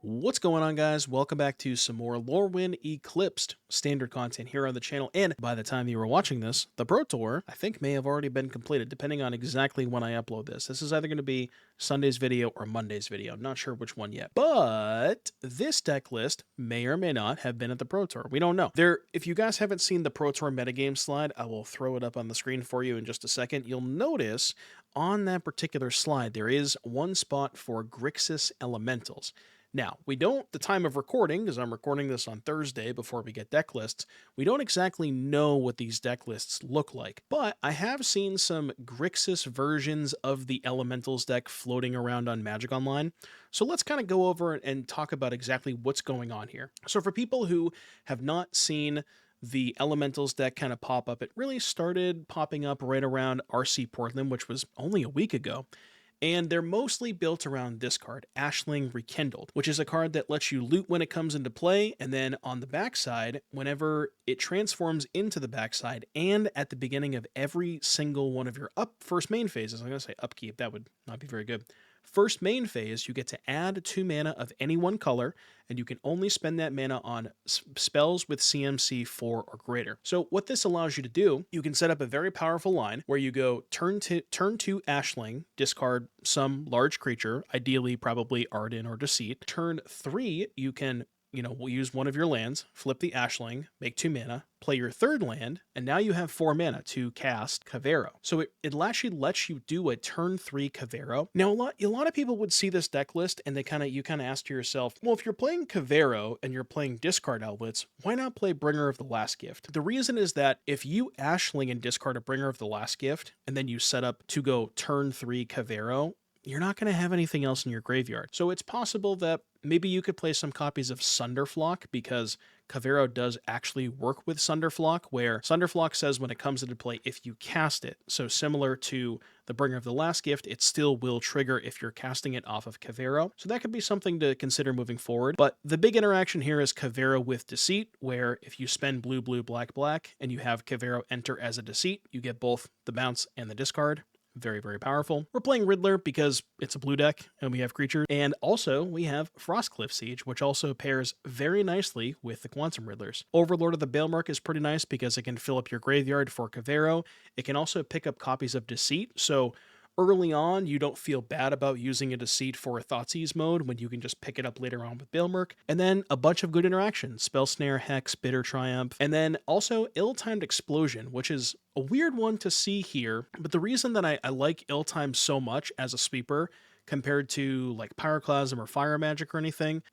What's going on, guys? Welcome back to some more Lorwyn Eclipsed standard content here on the channel. And by the time you were watching this, the Pro Tour, I think, may have already been completed, depending on exactly when I upload this. This is either going to be Sunday's video or Monday's video. I'm not sure which one yet. But this deck list may or may not have been at the Pro Tour. We don't know. If you guys haven't seen the Pro Tour metagame slide, I will throw it up on the screen for you in just a second. You'll notice on that particular slide, there is one spot for Grixis Elementals. Now, we don't, the time of recording, because I'm recording this on Thursday before we get deck lists, we don't exactly know what these deck lists look like, but I have seen some Grixis versions of the Elementals deck floating around on Magic Online. So let's kind of go over and talk about exactly what's going on here. So for people who have not seen the Elementals deck kind of pop up, it really started popping up right around RC Portland, which was only a week ago. And they're mostly built around this card, Ashling Rekindled, which is a card that lets you loot when it comes into play, and then on the backside, whenever it transforms into the backside, and at the beginning of every single one of your first main phases, I'm going to say upkeep, that would not be very good. First main phase, you get to add 2 mana of any one color, and you can only spend that mana on spells with CMC 4 or greater. So what this allows you to do, you can set up a very powerful line where you go turn 2 Ashling, discard some large creature, ideally probably Arden or Deceit. Turn 3, you can we'll use one of your lands, flip the Ashling, make 2 mana, play your third land, and now you have 4 mana to cast Kavero. So it actually lets you do a turn 3 Kavero. Now, a lot of people would see this deck list and you kind of ask to yourself, well, if you're playing Kavero and you're playing discard outlets, why not play Bringer of the Last Gift? The reason is that if you Ashling and discard a Bringer of the Last Gift, and then you set up to go turn 3 Kavero, you're not going to have anything else in your graveyard. So it's possible that maybe you could play some copies of Sunderflock, because Kavero does actually work with Sunderflock, where Sunderflock says when it comes into play, if you cast it. So similar to the Bringer of the Last Gift, it still will trigger if you're casting it off of Kavero. So that could be something to consider moving forward. But the big interaction here is Kavero with Deceit, where if you spend blue, blue, black, black, and you have Kavero enter as a Deceit, you get both the bounce and the discard. Very, very powerful. We're playing Riddler because it's a blue deck and we have creatures. And also we have Frostcliff Siege, which also pairs very nicely with the Quantum Riddlers. Overlord of the Balemark is pretty nice because it can fill up your graveyard for Kavero. It can also pick up copies of Deceit. So early on, you don't feel bad about using a Deceit for a Thoughtseize mode when you can just pick it up later on with Balemark. And then a bunch of good interactions, Spell Snare, Hex, Bitter Triumph, and then also Ill-Timed Explosion, which is a weird one to see here. But the reason that I like Ill-Timed so much as a sweeper compared to like Pyroclasm or Fire Magic or anything,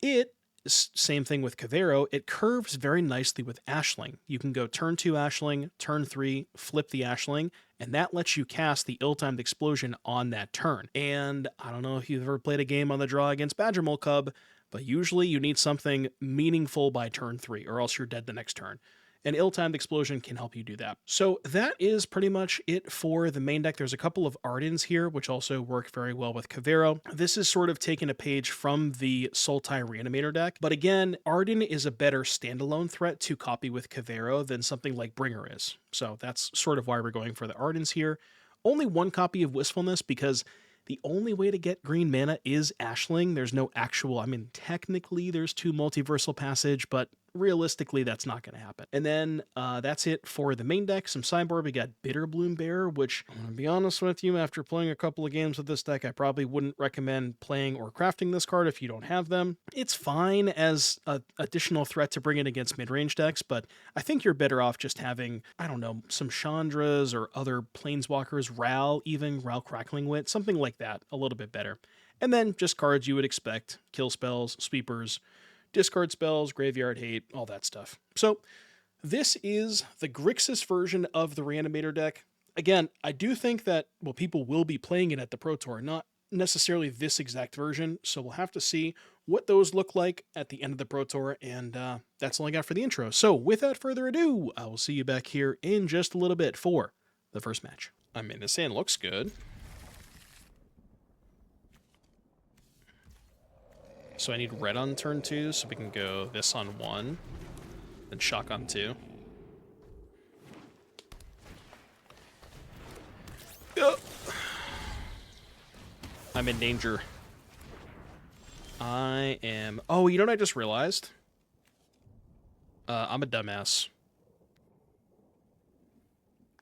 same thing with Kavero, it curves very nicely with Ashling. You can go turn 2 Ashling, turn 3, flip the Ashling, and that lets you cast the Ill-Timed Explosion on that turn. And I don't know if you've ever played a game on the draw against Badgermole Cub, but usually you need something meaningful by turn 3, or else you're dead the next turn. And Ill-Timed Explosion can help you do that. So that is pretty much it for the main deck. There's a couple of Ardens here, which also work very well with Kavero. This is sort of taking a page from the Sultai Reanimator deck. But again, Arden is a better standalone threat to copy with Kavero than something like Bringer is. So that's sort of why we're going for the Ardens here. Only one copy of Wistfulness, because the only way to get green mana is Ashling. There's no actual, technically there's 2 Multiversal Passage, but realistically that's not going to happen. And then that's it for the main deck. Some sideboard, we got Bitterbloom Bear, which I'm going to be honest with you, after playing a couple of games with this deck, I probably wouldn't recommend playing or crafting this card if you don't have them. It's fine as an additional threat to bring in against mid-range decks, but I think you're better off just having, I don't know, some Chandras or other Planeswalkers, Ral Crackling Wit, something like that, a little bit better. And then just cards you would expect, kill spells, sweepers, discard spells, graveyard hate, all that stuff. So this is the Grixis version of the Reanimator deck. Again, I do think that, well, people will be playing it at the Pro Tour, not necessarily this exact version, so we'll have to see what those look like at the end of the Pro Tour, and that's all I got for the intro. So without further ado, I will see you back here in just a little bit for the first match. This hand looks good. So I need red on turn 2, so we can go this on 1, then shock on 2. I'm in danger. I am... Oh, you know what I just realized? I'm a dumbass.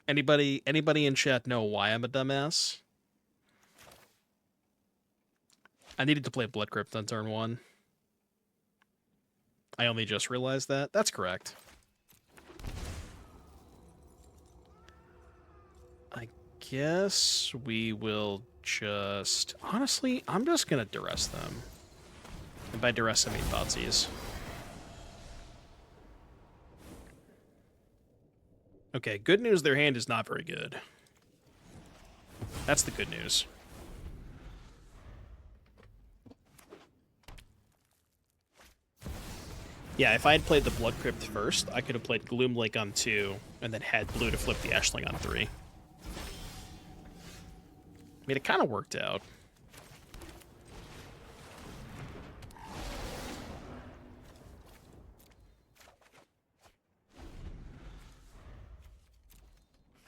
Anybody in chat know why I'm a dumbass? I needed to play Blood Crypt on turn 1. I only just realized that. That's correct. I guess we will just... Honestly, I'm just gonna duress them. And by duress, I mean Thoughtseize. Okay, good news, their hand is not very good. That's the good news. Yeah, if I had played the Blood Crypt first, I could have played Gloom Lake on 2, and then had blue to flip the Ashling on 3. I mean, it kind of worked out.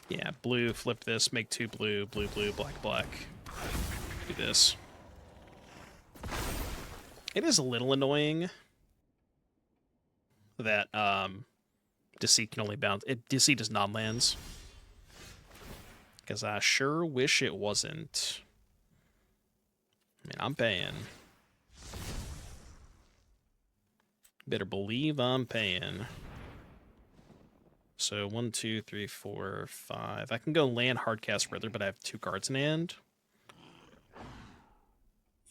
Yeah, blue, flip this, make 2 blue, blue, blue, black, black. Do this. It is a little annoying that Deceit can only bounce. Deceit is non-lands. Because I sure wish it wasn't. I mean, I'm paying. Better believe I'm paying. So 1, 2, 3, 4, 5. I can go land Hardcast Riddler, but I have 2 cards in hand.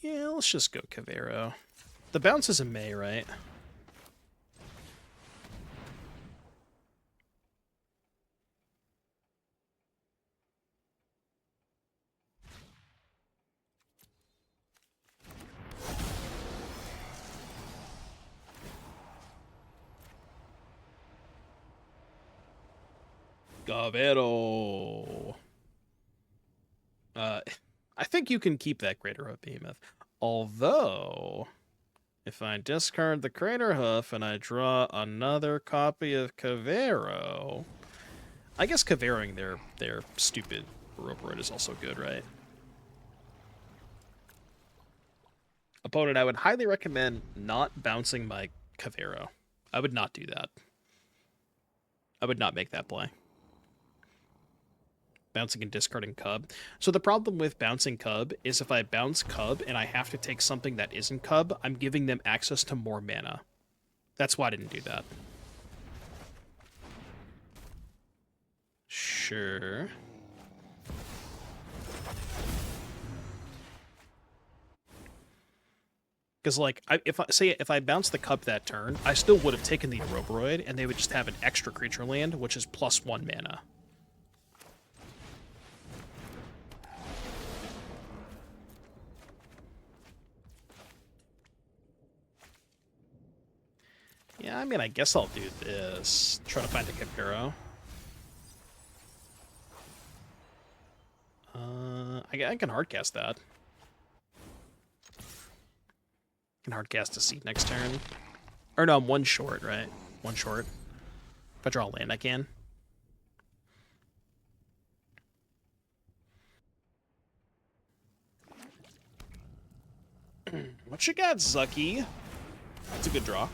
Yeah, let's just go Cavero. The bounce is in May, right? Cavero. I think you can keep that Greater Hoof Behemoth. Although, if I discard the Crater Hoof and I draw another copy of Cavero, I guess Caveroing their stupid Roperoid is also good, right? Opponent, I would highly recommend not bouncing my Cavero. I would not do that. I would not make that play. Bouncing and discarding Cub. So the problem with bouncing Cub is if I bounce Cub and I have to take something that isn't Cub, I'm giving them access to more mana. That's why I didn't do that. Sure. Because, like, if I bounced the Cub that turn, I still would have taken the Roperoid, and they would just have an extra creature land, which is +1 mana. Yeah, I mean, I guess I'll do this. Try to find a Cavero. I can hardcast that. I can hardcast a Seed next turn. Or no, I'm 1 short, right? 1 short. If I draw a land, I can. What you got, Zucky? That's a good draw.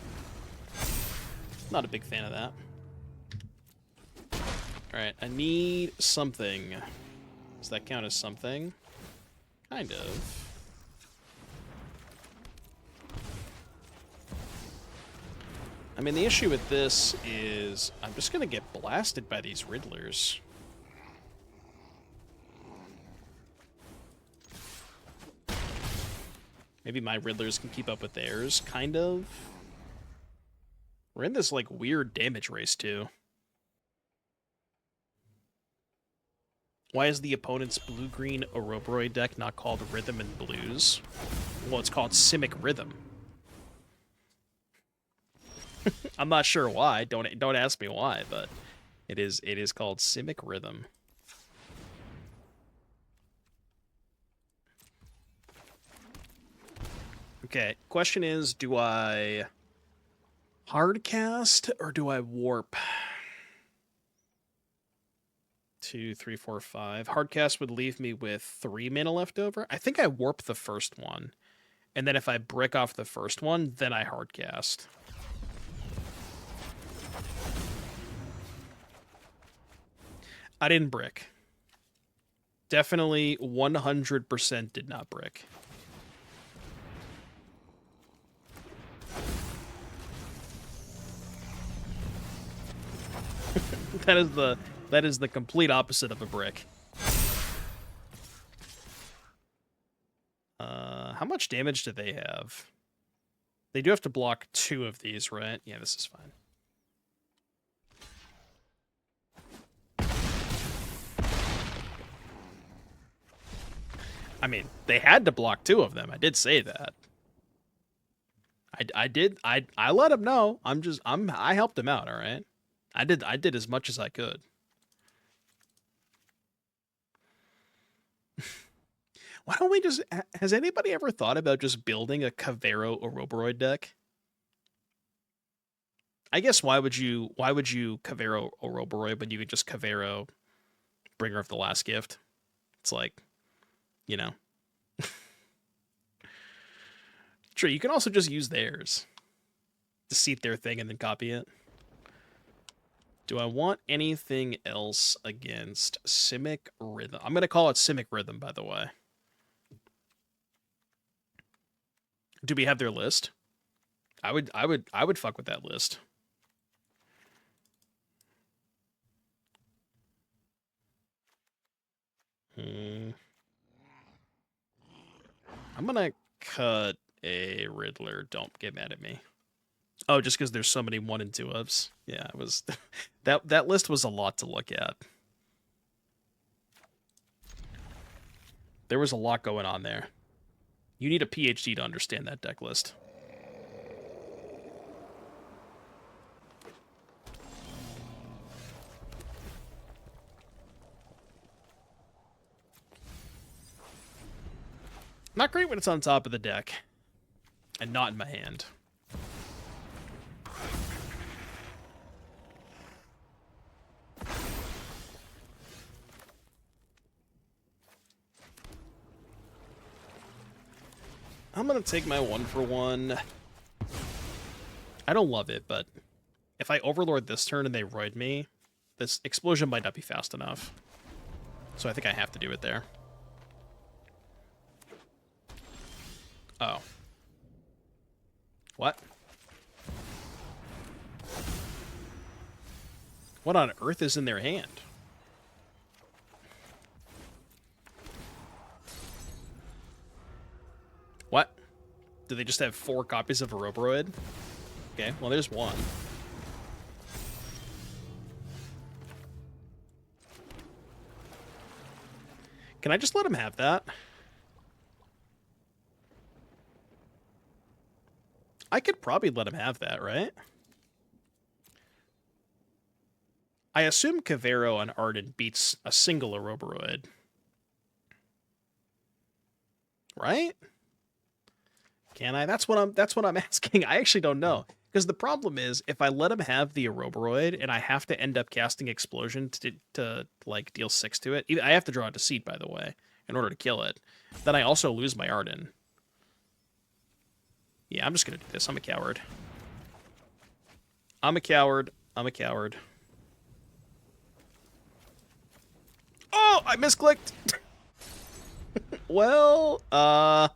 Not a big fan of that. Alright, I need something. Does that count as something? Kind of. I mean, the issue with this is I'm just going to get blasted by these Riddlers. Maybe my Riddlers can keep up with theirs, kind of. We're in this, like, weird damage race, too. Why is the opponent's blue-green Ouroboros deck not called Rhythm and Blues? Well, it's called Simic Rhythm. I'm not sure why. Don't ask me why, but it is called Simic Rhythm. Okay, question is, do I hardcast or do I warp? 2, 3, 4, 5. Hardcast would leave me with 3 mana left over. I think I warp the first one, And then if I brick off the first one, then I hardcast. I didn't brick. Definitely 100% did not brick. that is the complete opposite of a brick. How much damage do they have? They do have to block 2 of these, right? Yeah, this is fine. I mean, they had to block 2 of them. I did say that. I let him know. I helped him out, all right? I did as much as I could. Why don't we just... Has anybody ever thought about just building a Kavero Ouroboros deck? I guess why would you Kavero Ouroboros when you could just Kavero Bringer of the Last Gift? It's like, you know. Sure, you can also just use theirs. Deceit their thing and then copy it. Do I want anything else against Simic Rhythm? I'm going to call it Simic Rhythm, by the way. Do we have their list? I would fuck with that list. I'm gonna cut a Riddler. Don't get mad at me. Oh, just because there's so many 1 and 2 ups. Yeah, it was that list was a lot to look at. There was a lot going on there. You need a PhD to understand that deck list. Not great when it's on top of the deck. And not in my hand. I'm gonna take my 1-for-1. I don't love it, but if I Overlord this turn and they roid me, this explosion might not be fast enough. So I think I have to do it there. Oh. What? What on earth is in their hand? What? Do they just have 4 copies of Ouroboros? Okay, well there's 1. Can I just let him have that? I could probably let him have that, right? I assume Kavero on Arden beats a single Ouroboros. Right? Can I? That's what I'm asking. I actually don't know. Because the problem is, if I let him have the Ouroboros and I have to end up casting Explosion to like deal 6 to it, I have to draw a Deceit, by the way, in order to kill it, then I also lose my Arden. Yeah, I'm just gonna do this. I'm a coward. I'm a coward. I'm a coward. Oh, I misclicked! Well, I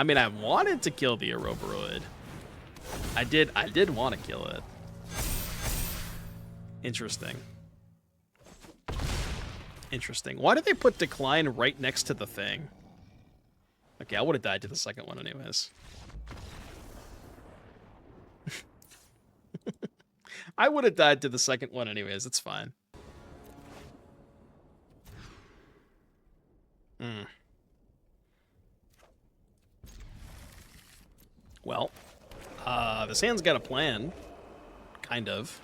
mean, I wanted to kill the Ouroboros. I did want to kill it. Interesting. Interesting. Why did they put Decline right next to the thing? Okay, I would have died to the second one anyways. I would have died to the second one anyways. It's fine. Well, this hand's got a plan. Kind of.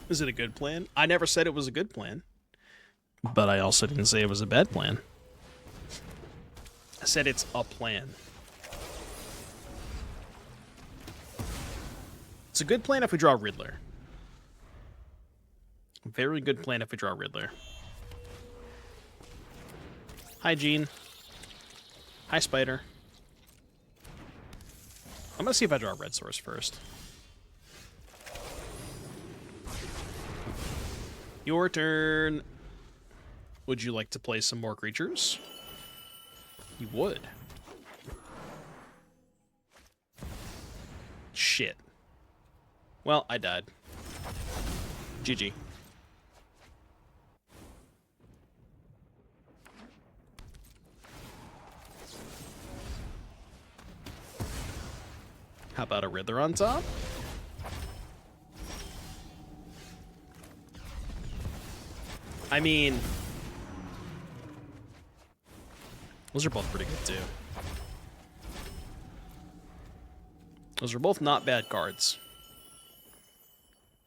Is it a good plan? I never said it was a good plan. But I also didn't say it was a bad plan. I said it's a plan. It's a good plan if we draw Riddler. Very good plan if we draw Riddler. Hi, Gene. Hi, Spider. I'm gonna see if I draw Red Source first. Your turn. Would you like to play some more creatures? You would. Shit. Well, I died. GG. How about a Riddler on top? I mean, those are both pretty good too. Those are both not bad cards.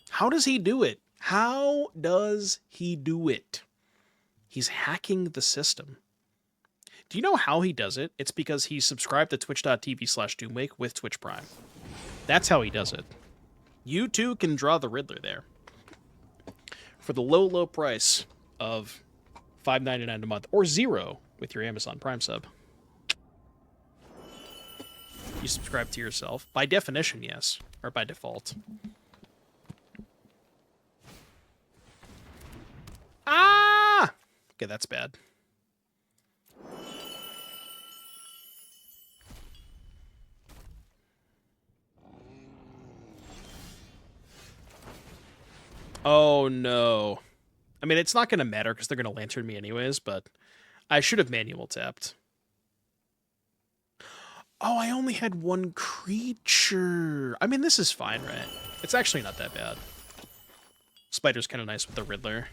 How does he do it? How does he do it? He's hacking the system. Do you know how he does it? It's because he's subscribed to twitch.tv/Doomwake with Twitch Prime. That's how he does it. You too can draw the Riddler there. For the low, low price of $5.99 a month, or $0 with your Amazon Prime sub. You subscribe to yourself. By definition, yes. Or by default. Ah! Okay, that's bad. Oh, no. I mean, it's not going to matter because they're going to Lantern me anyways, but I should have manual tapped. Oh, I only had one creature. I mean, this is fine, right? It's actually not that bad. Spider's kind of nice with the Riddler.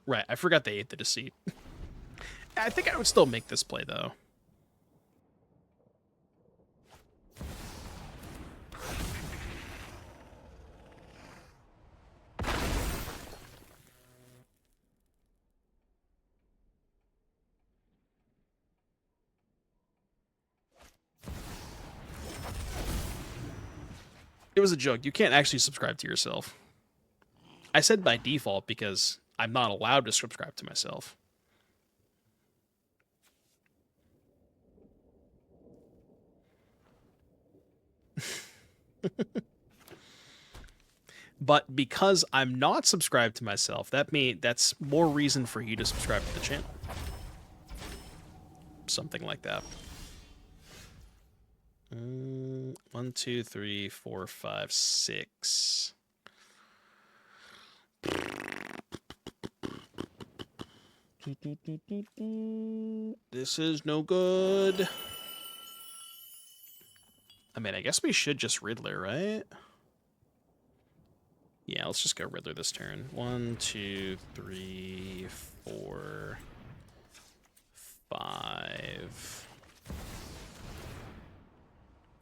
Right, I forgot they ate the Deceit. I think I would still make this play, though. It was a joke. You can't actually subscribe to yourself. I said by default because I'm not allowed to subscribe to myself. But because I'm not subscribed to myself, that's more reason for you to subscribe to the channel. Something like that. 1, 2, 3, 4, 5, 6. This is no good. I mean, I guess we should just Riddler, right? Yeah, let's just go Riddler this turn. 1, 2, 3, 4, 5.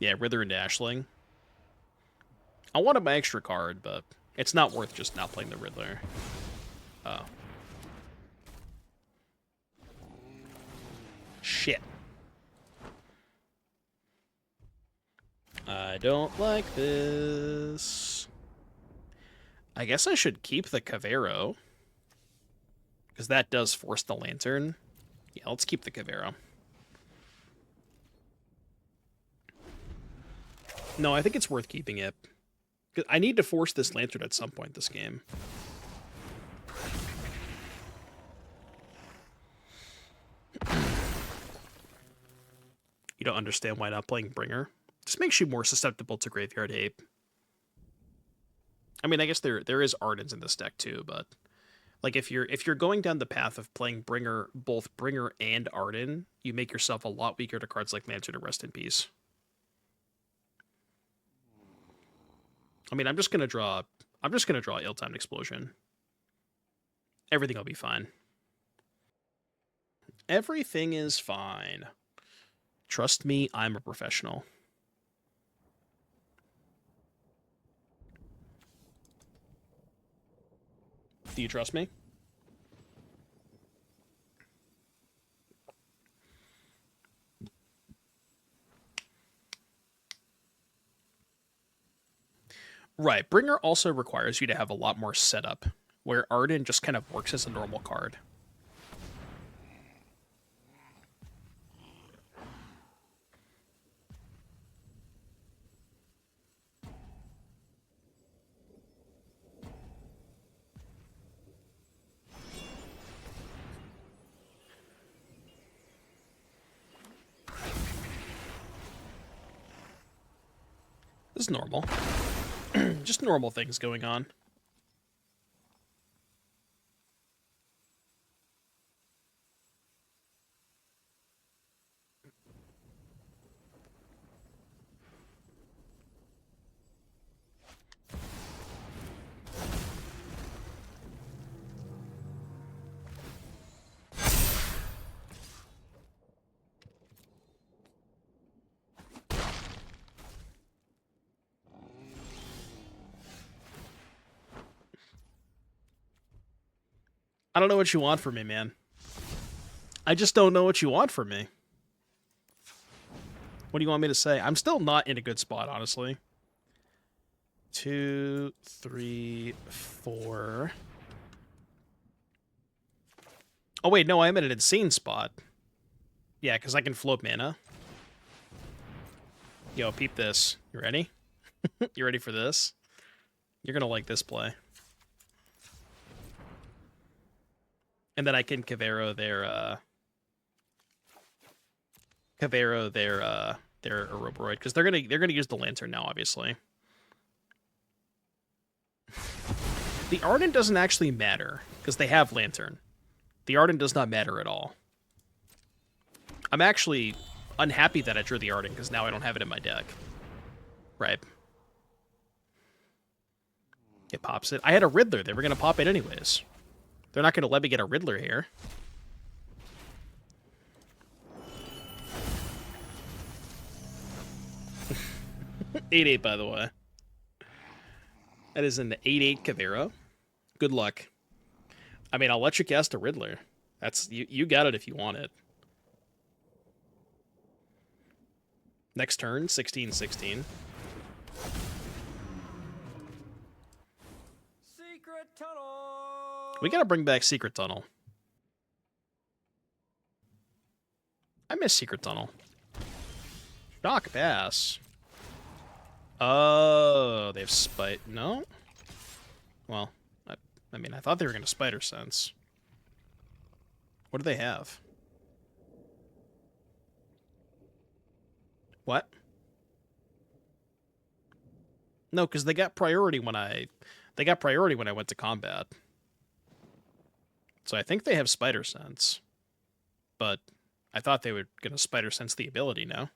Yeah, Riddler into Ashling. I wanted my extra card, but it's not worth just not playing the Riddler. Oh. Shit. I don't like this. I guess I should keep the Cavero, because that does force the Lantern. Yeah, let's keep the Cavero. No, I think it's worth keeping it. I need to force this Lantern at some point this game. You don't understand why not playing Bringer? Just makes you more susceptible to Graveyard Ape. I mean, I guess there is Ardens in this deck too, but like if you're going down the path of playing Bringer, both Bringer and Arden, you make yourself a lot weaker to cards like Lantern and Rest in Peace. I mean, I'm just gonna draw Ill-Timed Explosion. Everything will be fine. Everything is fine. Trust me, I'm a professional. Do you trust me? Right. Bringer also requires you to have a lot more setup, where Arden just kind of works as a normal card. This is normal. Just normal things going on. I don't know what you want from me, man. I just don't know what you want from me. What do you want me to say? I'm still not in a good spot, honestly. 2, 3, 4. Oh, wait, no, I'm in an insane spot. Yeah, because I can float mana. Yo, peep this. You ready? You ready for this? You're going to like this play. And then I can Cavero their Ouroboros, because they're gonna use the Lantern now, obviously. The Ardent doesn't actually matter, because they have Lantern. The Ardent does not matter at all. I'm actually unhappy that I drew the Ardent, because now I don't have it in my deck. Right. It pops it. I had a Riddler. They were going to pop it anyways. They're not going to let me get a Riddler here. (8/8), by the way. That is an 8/8 Cavero. Good luck. I mean, I'll let you cast a Riddler. That's you got it if you want it. Next turn, 16/16. Secret Tunnel. We gotta bring back Secret Tunnel. I miss Secret Tunnel. Shock Bass. Oh, they have Spite. No? Well, I mean, I thought they were going to Spider Sense. What do they have? What? No, because they got priority when I went to combat. So I think they have Spider Sense. But I thought they were going to Spider Sense the ability, no?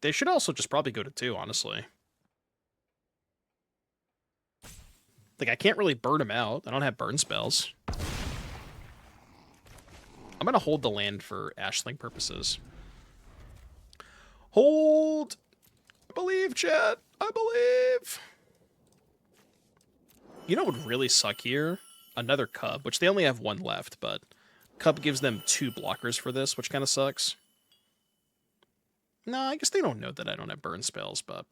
They should also just probably go to 2, honestly. Like, I can't really burn them out. I don't have burn spells. I'm going to hold the land for Ashling purposes. Hold! I believe, chat! I believe! You know what would really suck here? Another Cub, which they only have 1 left, but Cub gives them 2 blockers for this, which kind of sucks. No, I guess they don't know that I don't have burn spells, but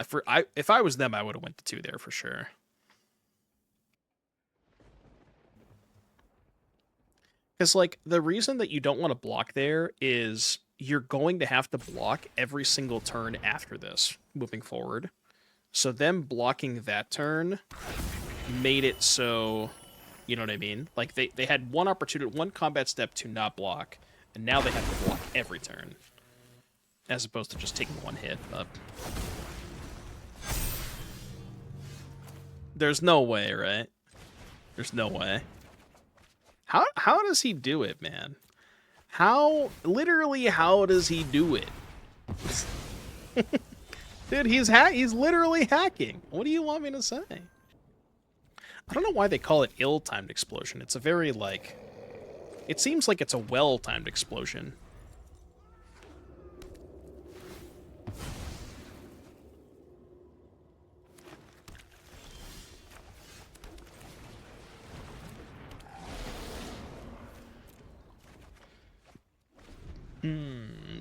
if I was them, I would have went to 2 there for sure. Because, like, the reason that you don't want to block there is you're going to have to block every single turn after this, moving forward. So them blocking that turn made it so, you know what I mean? Like, they had one opportunity, 1 combat step to not block, and now they have to block every turn. As opposed to just taking 1 hit, but there's no way, right? There's no way. How does he do it, man? Literally, how does he do it? Dude, he's literally hacking. What do you want me to say? I don't know why they call it ill-timed explosion. It's a very, like, it seems like it's a well-timed explosion.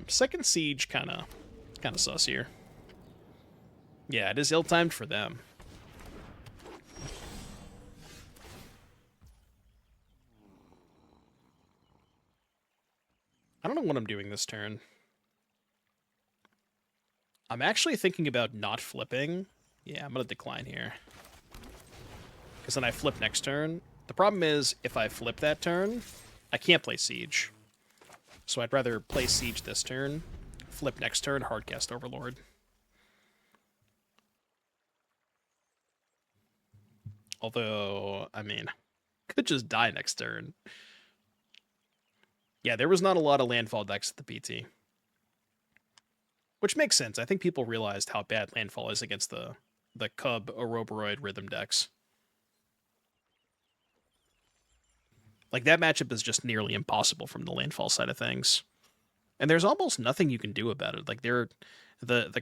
Second Siege kind of sus here. Yeah, it is ill-timed for them. I don't know what I'm doing this turn. I'm actually thinking about not flipping. Yeah, I'm going to decline here. Because then I flip next turn. The problem is, if I flip that turn, I can't play Siege. So I'd rather play Siege this turn, flip next turn, hardcast Overlord. Although, I mean, could just die next turn. Yeah, there was not a lot of landfall decks at the PT. Which makes sense. I think people realized how bad landfall is against the Cub Ouroboros Rhythm decks. Like, that matchup is just nearly impossible from the landfall side of things. And there's almost nothing you can do about it. Like, the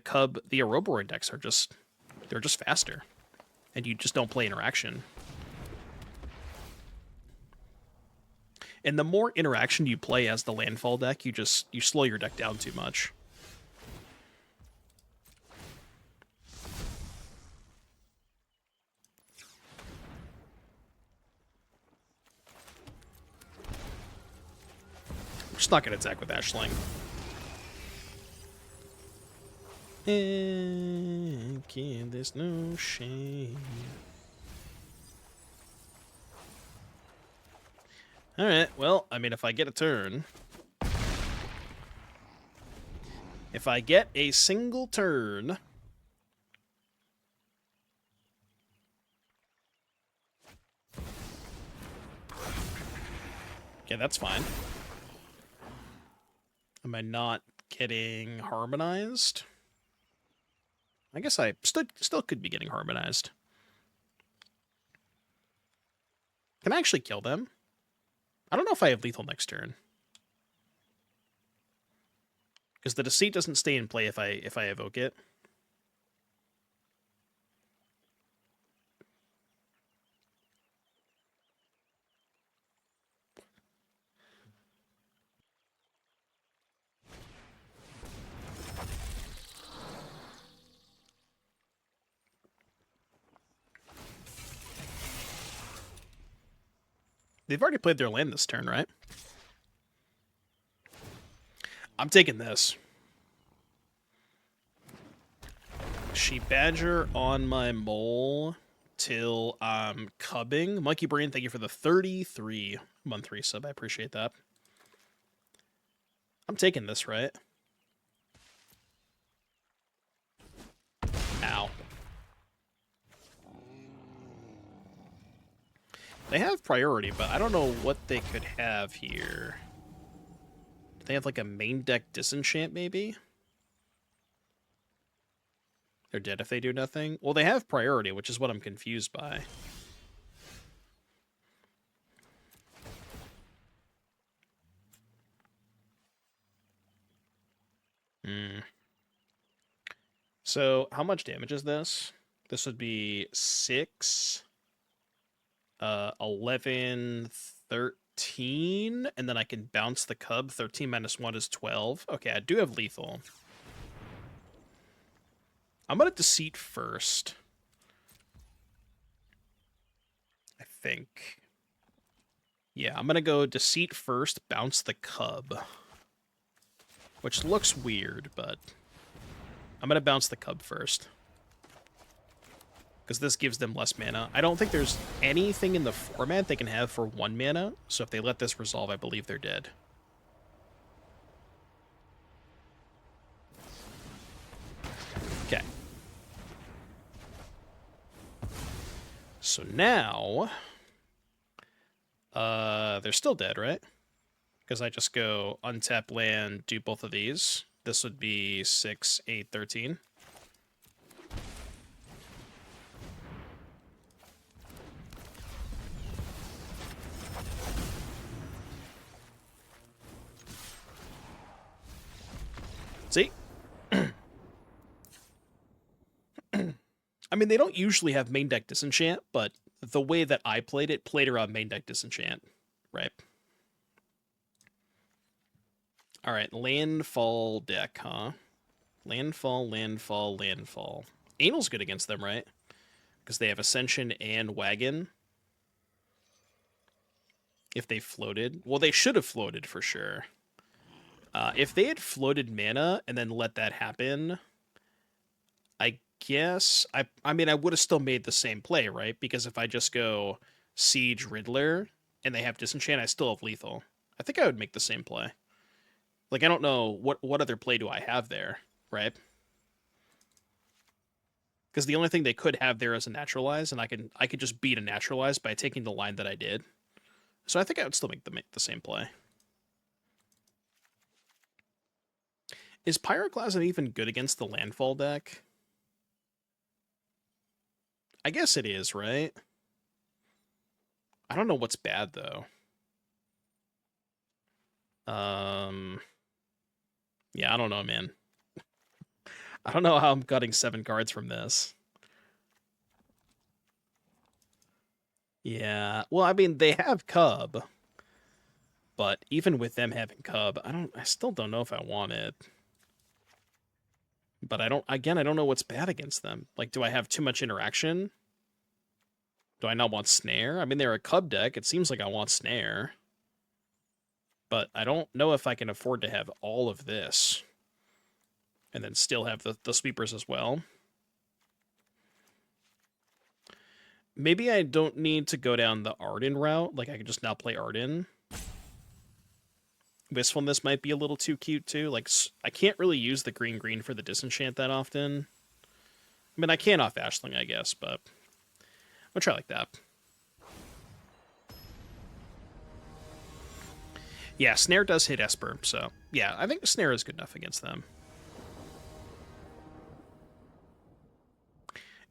Cub, the Ouroboros decks are just, they're just faster. And you just don't play interaction. And the more interaction you play as the landfall deck, you slow your deck down too much. We're just not going to attack with Ashling. And there's no shame. Alright, well, I mean, if I get a turn... If I get a single turn... Okay, that's fine. Am I not getting harmonized? I guess I still could be getting harmonized. Can I actually kill them? I don't know if I have lethal next turn. Because the Deceit doesn't stay in play if I evoke it. They've already played their land this turn, right? I'm taking this. Sheep Badger on my mole till I'm cubbing. Monkey Brain, thank you for the 33 month resub. I appreciate that. I'm taking this, right? Ow. They have priority, but I don't know what they could have here. Do they have like a main deck disenchant, maybe? They're dead if they do nothing? Well, they have priority, which is what I'm confused by. So, how much damage is this? This would be 6, 11, 13, and then I can bounce the Cub. 13 minus 1 is 12. Okay, I do have lethal. I'm going to Deceit first. I think. Yeah, I'm going to go Deceit first, bounce the Cub. Which looks weird, but I'm going to bounce the Cub first. Because this gives them less mana. I don't think there's anything in the format they can have for 1 mana, so if they let this resolve, I believe they're dead. Okay. So now... they're still dead, right? Because I just go untap land, do both of these. This would be 6, 8, 13. See? I mean, they don't usually have main deck disenchant, but the way that I played it played around main deck disenchant, right? All right, landfall deck, huh? Landfall, landfall, landfall. Anal's good against them, right? Because they have Ascension and Wagon. If they floated. Well, they should have floated for sure. If they had floated mana and then let that happen, I guess... I mean, I would have still made the same play, right? Because if I just go Siege Riddler and they have Disenchant, I still have Lethal. I think I would make the same play. Like, I don't know, what other play do I have there, right? Because the only thing they could have there is a Naturalize, and I could just beat a Naturalize by taking the line that I did. So I think I would still make the same play. Is Pyroclasm even good against the landfall deck? I guess it is, right? I don't know what's bad, though. Yeah, I don't know, man. I don't know how I'm cutting 7 cards from this. Yeah, well, I mean, they have Cub. But even with them having Cub, I still don't know if I want it. But I don't know what's bad against them. Like, do I have too much interaction? Do I not want Snare? I mean, they're a Cub deck. It seems like I want Snare. But I don't know if I can afford to have all of this. And then still have the sweepers as well. Maybe I don't need to go down the Arden route. Like, I can just now play Arden. Wistfulness might be a little too cute, too. Like, I can't really use the green-green for the Disenchant that often. I mean, I can off Ashling, I guess, but I'll try like that. Yeah, Snare does hit Esper, so yeah, I think Snare is good enough against them.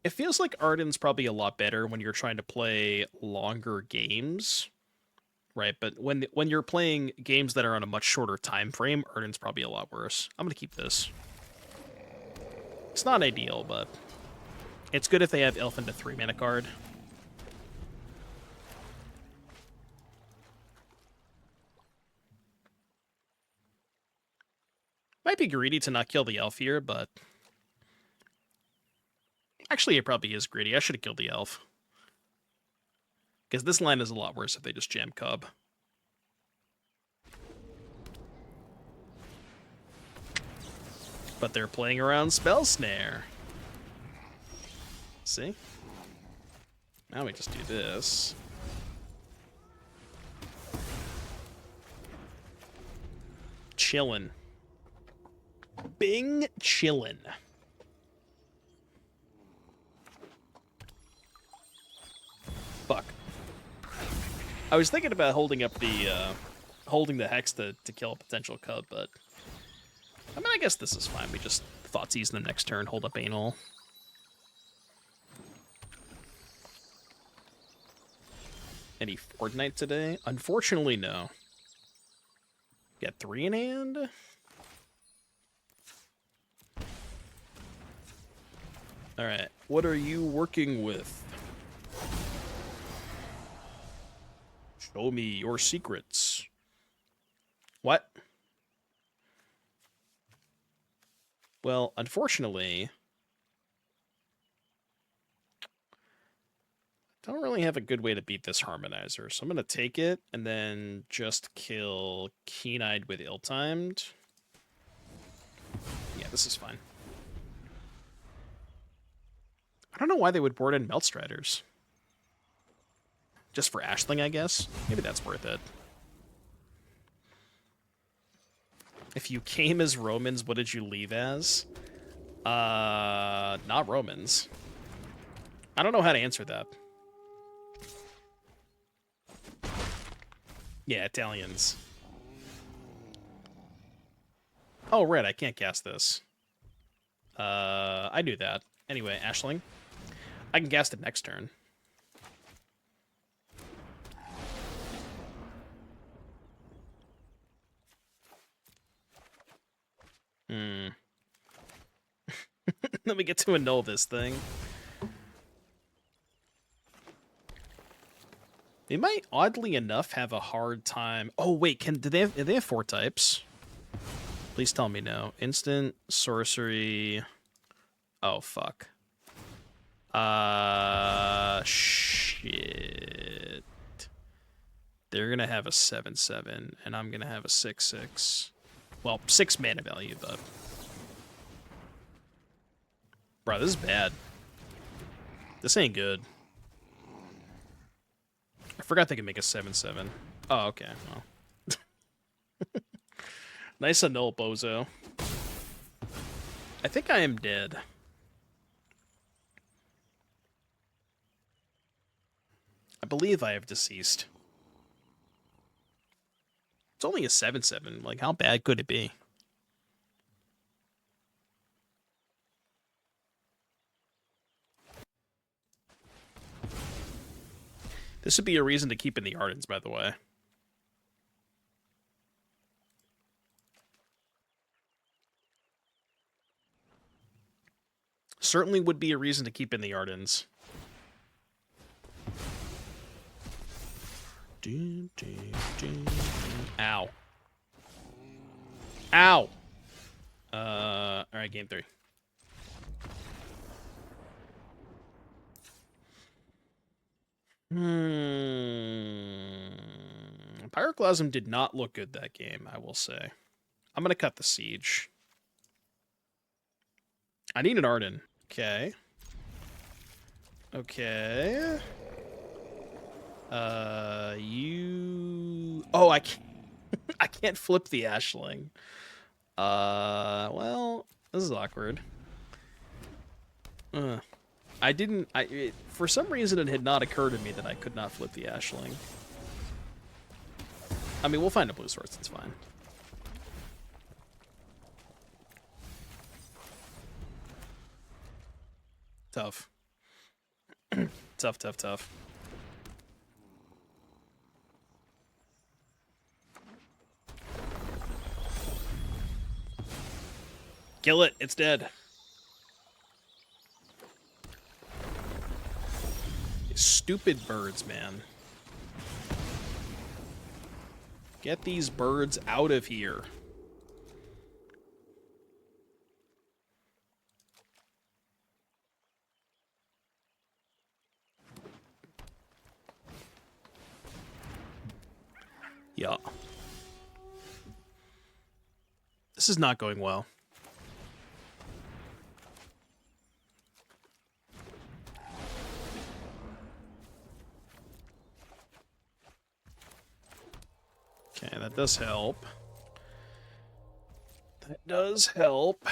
It feels like Arden's probably a lot better when you're trying to play longer games, right? But when you're playing games that are on a much shorter time frame, Arden's probably a lot worse. I'm gonna keep this. It's not ideal, but it's good if they have Elf into 3-mana card. Might be greedy to not kill the Elf here, but actually it probably is greedy. I should have killed the Elf. Because this line is a lot worse if they just jam Cub. But they're playing around Spell Snare. See? Now we just do this. Chillin'. Bing chillin'. Fuck. I was thinking about holding up the, holding the Hex to kill a potential Cub, but... I mean, I guess this is fine. We just Thoughtseize the next turn, hold up Anal. Any Fortnite today? Unfortunately, no. Got 3 in hand? Alright, what are you working with? Show me your secrets. What? Well, unfortunately, I don't really have a good way to beat this Harmonizer, so I'm going to take it and then just kill Keen-Eyed with Ill-Timed. Yeah, this is fine. I don't know why they would board in Meltstriders. Just for Ashling, I guess? Maybe that's worth it. If you came as Romans, what did you leave as? Not Romans. I don't know how to answer that. Yeah, Italians. Oh, right, I can't cast this. I knew that. Anyway, Ashling. I can cast it next turn. Then we get to annul this thing. They might, oddly enough, have a hard time... Oh, wait, do they have 4 types? Please tell me no. Instant, sorcery... Oh, fuck. Shit. They're gonna have a 7/7, and I'm gonna have a 6/6. Well, 6 mana value, but... Bro, this is bad. This ain't good. I forgot they could make a 7/7. Oh, okay. Well. Nice annul, bozo. I think I am dead. I believe I have deceased. It's only a 7/7. Like, how bad could it be? This would be a reason to keep in the Ardens, by the way. Certainly would be a reason to keep in the Ardens. Ow. Ow! Alright, game 3. Pyroclasm did not look good that game, I will say. I'm gonna cut the siege. I need an Arden. Okay. Okay. You... Oh, I can't... I can't flip the Ashling. Well, this is awkward. I didn't... for some reason, it had not occurred to me that I could not flip the Ashling. I mean, we'll find a blue source, it's fine. Tough. Tough. Kill it, it's dead. These stupid birds, man. Get these birds out of here. Yeah. This is not going well. Okay, that does help. That does help.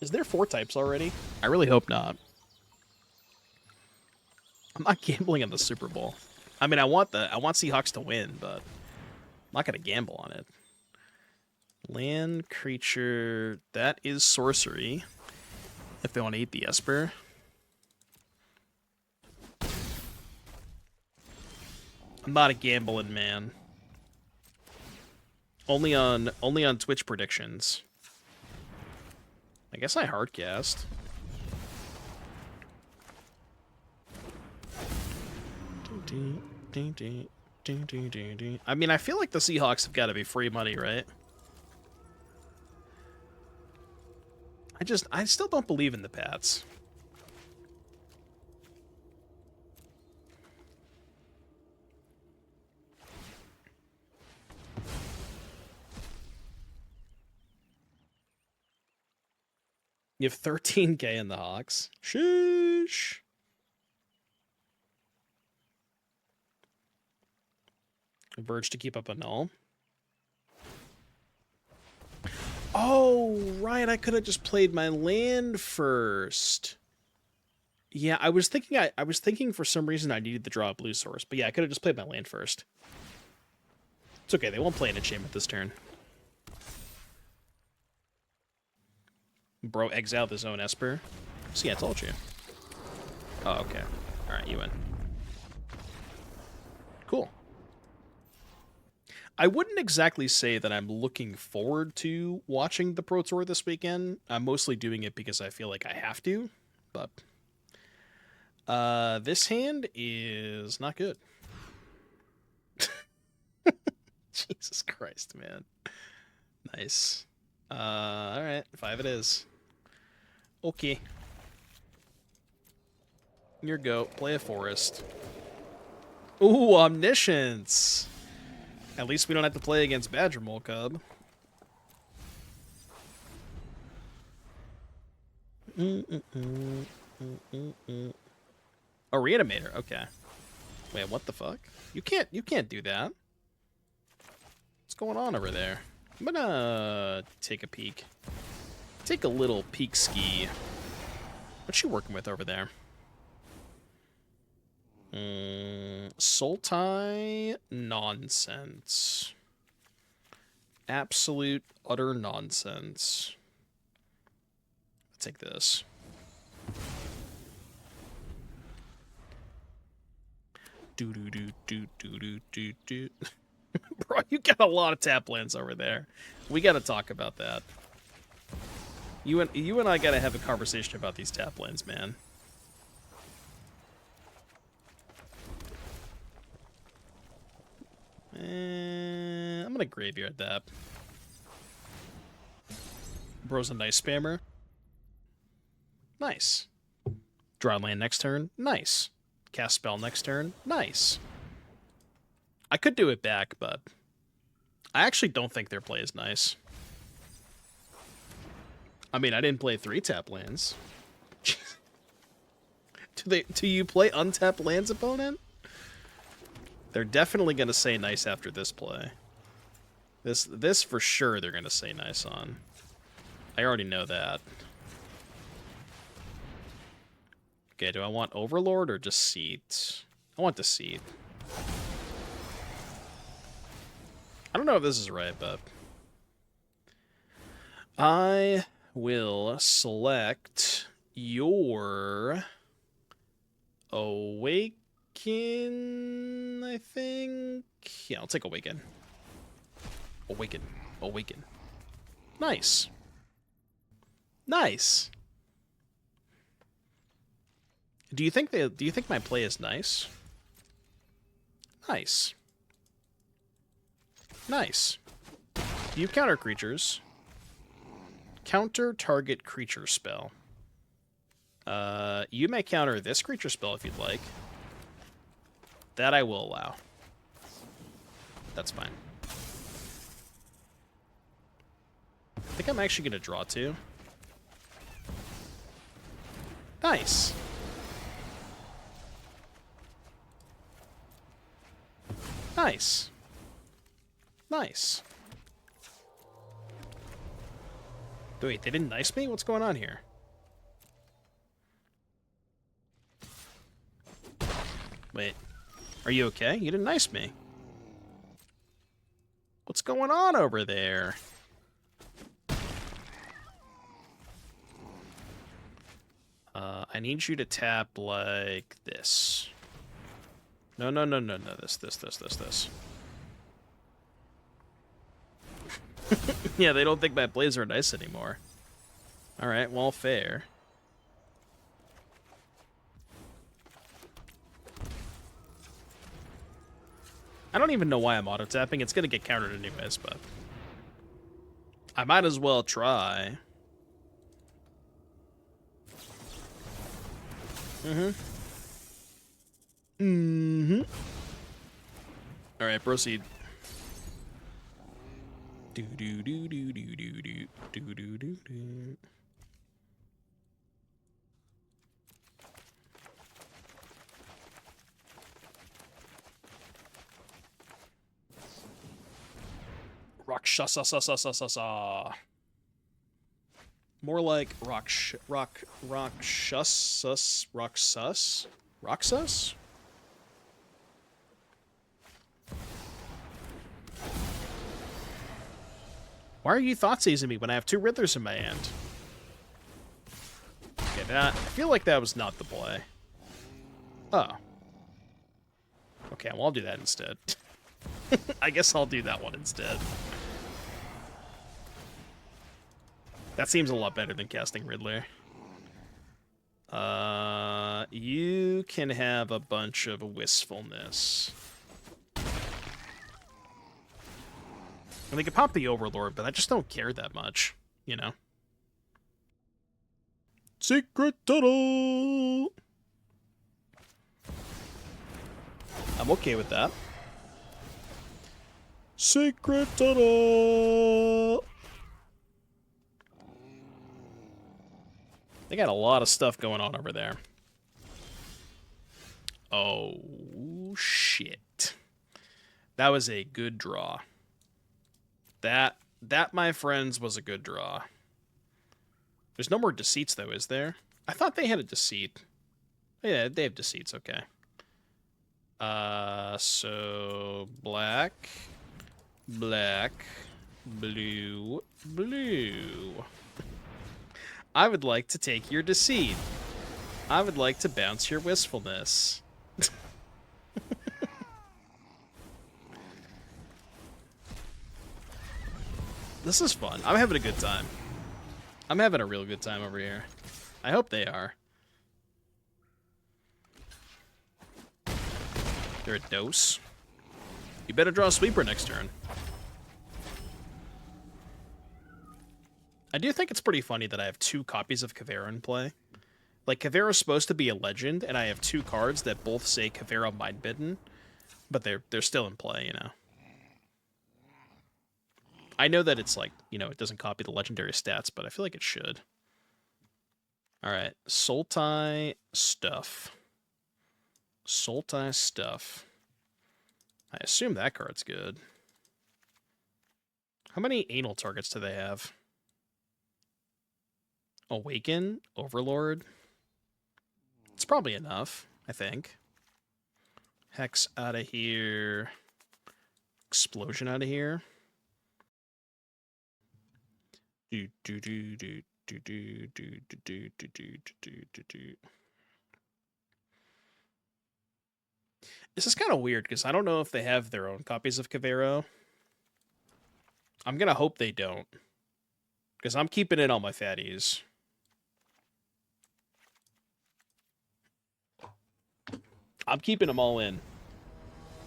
Is there 4 types already? I really hope not. I'm not gambling on the Super Bowl. I mean, I want Seahawks to win, but I'm not gonna gamble on it. Land creature, that is sorcery. If they want to eat the Esper. I'm not a gambling man. Only on Twitch predictions. I guess I hardcast. I mean, I feel like the Seahawks have got to be free money, right? I still don't believe in the Pats. You have 13K in the Hawks. Sheesh. Verge to keep up a null. Oh, right. I could have just played my land first. Yeah, I was thinking for some reason I needed to draw a blue source, but yeah, I could have just played my land first. It's okay. They won't play an enchantment this turn. Bro exiled his own Esper. See, I told you. Oh, okay. All right, you win. Cool. I wouldn't exactly say that I'm looking forward to watching the Pro Tour this weekend. I'm mostly doing it because I feel like I have to, but this hand is not good. Jesus Christ, man. Nice. Alright, 5 it is. Okay. Your go. Play a forest. Ooh, Omniscience! At least we don't have to play against Badger Mole Cub. A Reanimator, okay. Wait, what the fuck? You can't do that. What's going on over there? I'm gonna take a peek. Take a little peek ski. What's she working with over there? Sultai nonsense. Absolute, utter nonsense. I'll take this. Do. Bro, you got a lot of tap lands over there. We gotta talk about that. You and I gotta have a conversation about these tap lands, man. I'm gonna graveyard that. Bro's a nice spammer. Nice. Draw land next turn. Nice. Cast spell next turn. Nice. I could do it back, but I actually don't think their play is nice. I mean, I didn't play 3 tap lands. Do you play untapped lands, opponent? They're definitely gonna say nice after this play. This for sure they're gonna say nice on. I already know that. Okay, do I want Overlord or just Seat? I want the Seat. I don't know if this is right, but I will select your Awaken, I think. Yeah, I'll take Awaken. Awaken. Nice. Nice. Do you think my play is nice? Nice. Nice. Do you counter creatures? Counter target creature spell. You may counter this creature spell if you'd like. That I will allow. That's fine. I think I'm actually going to draw 2. Nice. Nice. Nice. Wait, they didn't nice me? What's going on here? Wait. Are you okay? You didn't nice me. What's going on over there? I need you to tap like this. No. This. Yeah, they don't think my plays are nice anymore. Alright, well, fair. I don't even know why I'm auto-tapping. It's gonna get countered anyways, but I might as well try. Alright, proceed. Do. Rakshasa. More like Roxus? Roxus? Why are you thought-seizing me when I have 2 Riddlers in my hand? Okay, I feel like that was not the play. Oh. Okay, well, I'll do that instead. I guess I'll do that one instead. That seems a lot better than casting Riddler. You can have a bunch of wistfulness. And they could pop the Overlord, but I just don't care that much, you know? Secret Tunnel! I'm okay with that. Secret Tunnel! They got a lot of stuff going on over there. Oh, shit. That was a good draw. That, my friends, was a good draw. There's no more deceits, though, is there? I thought they had a deceit. Yeah, they have deceits, okay. So... black, blue, blue. I would like to take your deceit. I would like to bounce your wistfulness. This is fun. I'm having a good time. I'm having a real good time over here. I hope they are. They're a dose. You better draw a sweeper next turn. I do think it's pretty funny that I have 2 copies of Kavera in play. Like, Kavera's supposed to be a legend, and I have 2 cards that both say Kavera Mindbidden, but they're still in play, you know. I know that it's like, you know, it doesn't copy the legendary stats, but I feel like it should. Alright, Sultai stuff. Sultai stuff. I assume that card's good. How many anal targets do they have? Awaken? Overlord? It's probably enough, I think. Hex out of here. Explosion out of here. This is kind of weird because I don't know if they have their own copies of Kavero. I'm gonna hope they don't, because I'm keeping it on my fatties. I'm keeping them all in.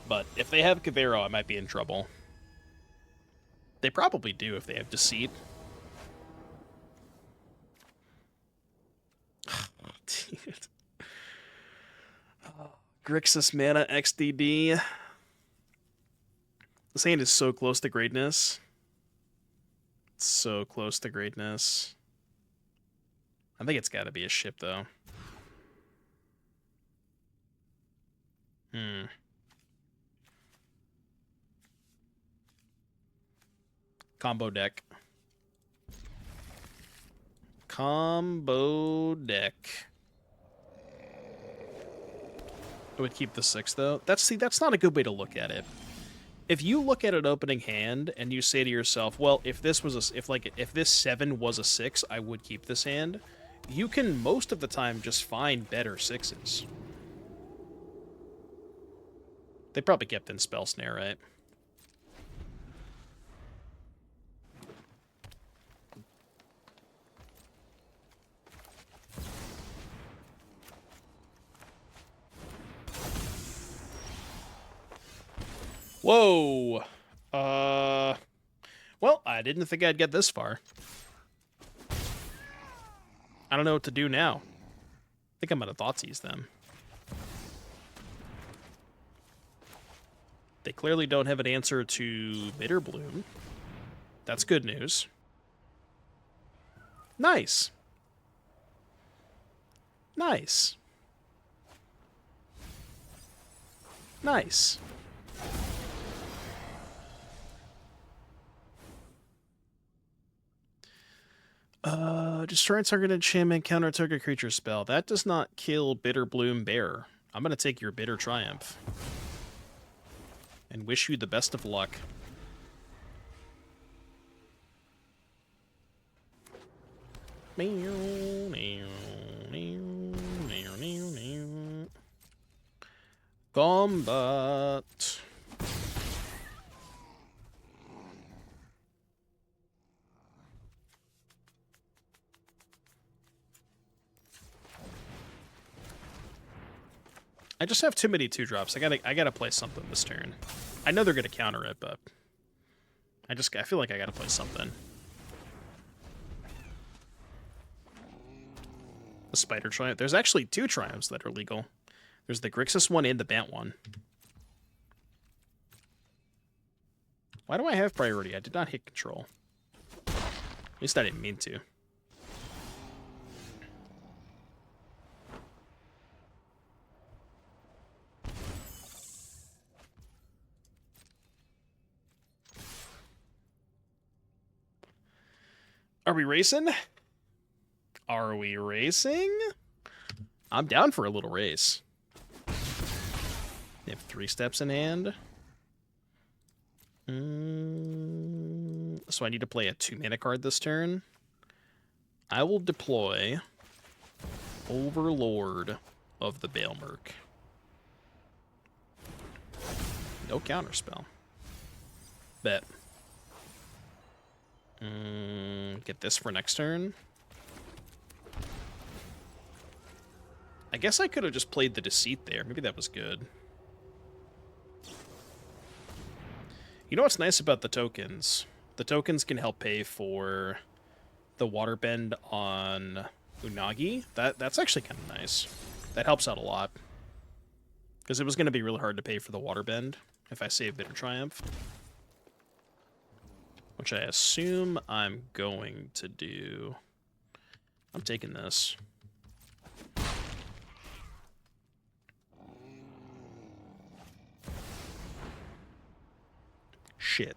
But if they have Kavero, I might be in trouble. They probably do if they have Deceit. Dude. Grixis Mana XDD. This hand is so close to greatness. It's so close to greatness. I think it's got to be a ship, though. Combo deck. Combo deck. I would keep the 6, though. That's not a good way to look at it. If you look at an opening hand and you say to yourself, well, if this 7 was a 6, I would keep this hand. You can most of the time just find better 6s. They probably kept in Spell Snare, right? Whoa! Well, I didn't think I'd get this far. I don't know what to do now. I think I'm gonna Thoughtseize them. They clearly don't have an answer to Bitter Bloom. That's good news. Nice. Nice. Nice. Destroy targeted enchantment, counter target creature spell. That does not kill Bitter Bloom Bear. I'm gonna take your Bitter Triumph. And wish you the best of luck. Combat. I just have too many 2-drops. I gotta play something this turn. I know they're gonna counter it, but I feel like I gotta play something. The Spider Triumph. There's actually 2 Triumphs that are legal. There's the Grixis one and the Bant one. Why do I have priority? I did not hit control. At least I didn't mean to. Are we racing? Are we racing? I'm down for a little race. They have 3 steps in hand. So I need to play a 2-mana card this turn. I will deploy Overlord of the Baelmerk. No counterspell. Bet. Get this for next turn. I guess I could have just played the Deceit there. Maybe that was good. You know what's nice about the tokens? The tokens can help pay for the Waterbend on Unagi. That's actually kind of nice. That helps out a lot. Because it was going to be really hard to pay for the Waterbend if I save Bitter Triumph. Which I assume I'm going to do. I'm taking this. Shit.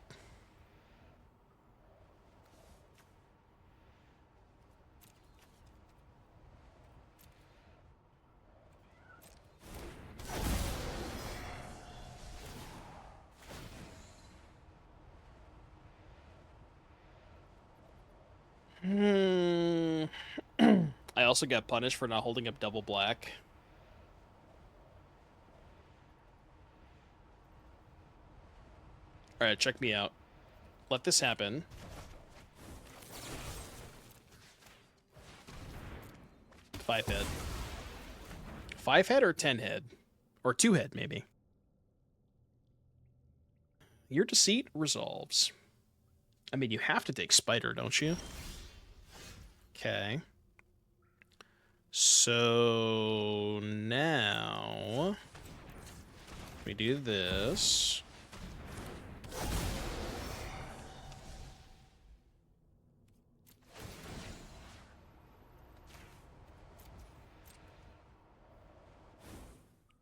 I also got punished for not holding up double black. Alright, check me out. Let this happen. Five head. 5 head or 10 head? Or 2 head, maybe. Your Deceit resolves. I mean, you have to take Spider, don't you? Okay. So now we do this.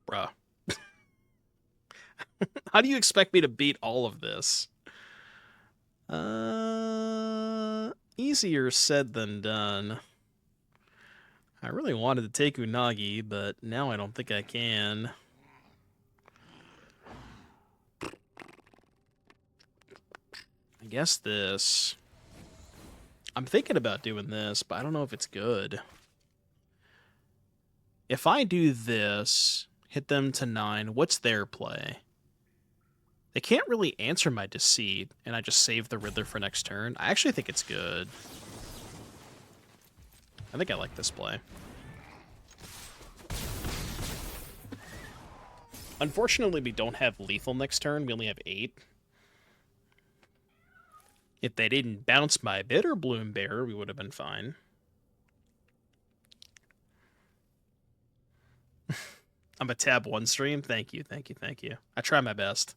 Bruh. How do you expect me to beat all of this? Easier said than done. I really wanted to take Unagi, but now I don't think I can. I guess this. I'm thinking about doing this, but I don't know if it's good. If I do this, hit them to 9, what's their play? They can't really answer my Deceit, and I just save the Riddler for next turn. I actually think it's good. I think I like this play. Unfortunately, we don't have lethal next turn. We only have 8. If they didn't bounce my Bitter Bloom Bear, we would have been fine. I'm a tab 1 stream. Thank you, thank you, thank you. I try my best.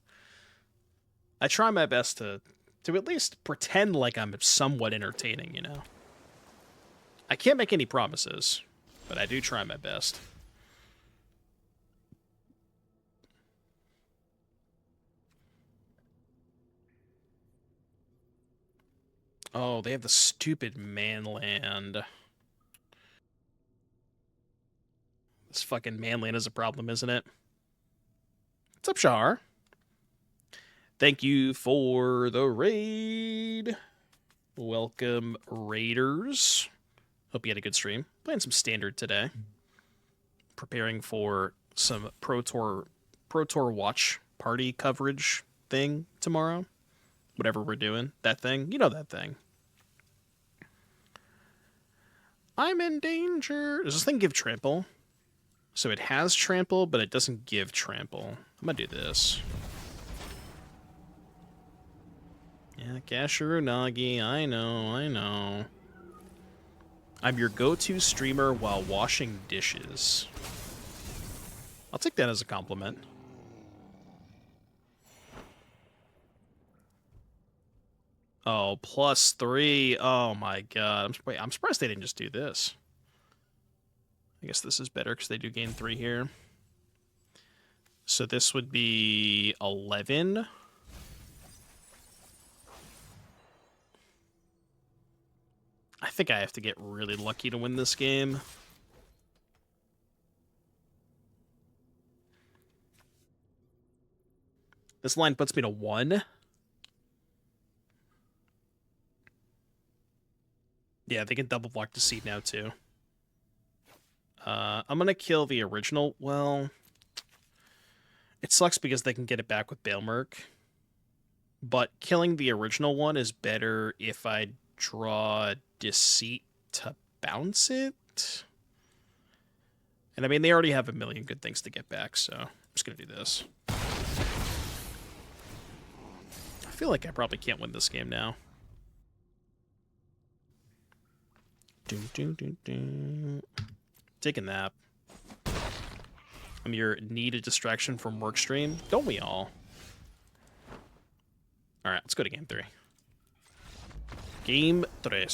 I try my best to at least pretend like I'm somewhat entertaining, you know? I can't make any promises, but I do try my best. Oh, they have the stupid manland. This fucking manland is a problem, isn't it? What's up, Shahar? Thank you for the raid. Welcome, Raiders. Hope you had a good stream. Playing some Standard today. Preparing for some Pro Tour watch party coverage thing tomorrow. Whatever we're doing. That thing. You know that thing. I'm in danger. Does this thing give trample? So it has trample, but it doesn't give trample. I'm gonna do this. Yeah, Gashiru Nagi, I know. I'm your go-to streamer while washing dishes. I'll take that as a compliment. Oh, +3. Oh my god. I'm surprised they didn't just do this. I guess this is better because they do gain 3 here. So this would be 11. I think I have to get really lucky to win this game. This line puts me to 1. Yeah, they can double block the seed now, too. I'm going to kill the original. Well, it sucks because they can get it back with Baelmerk. But killing the original one is better if I draw Deceit to bounce it. And I mean, they already have a million good things to get back, so I'm just going to do this. I feel like I probably can't win this game now. Take a nap. I'm your needed distraction from work stream. Don't we all? Alright, let's go to game 3. Game 3.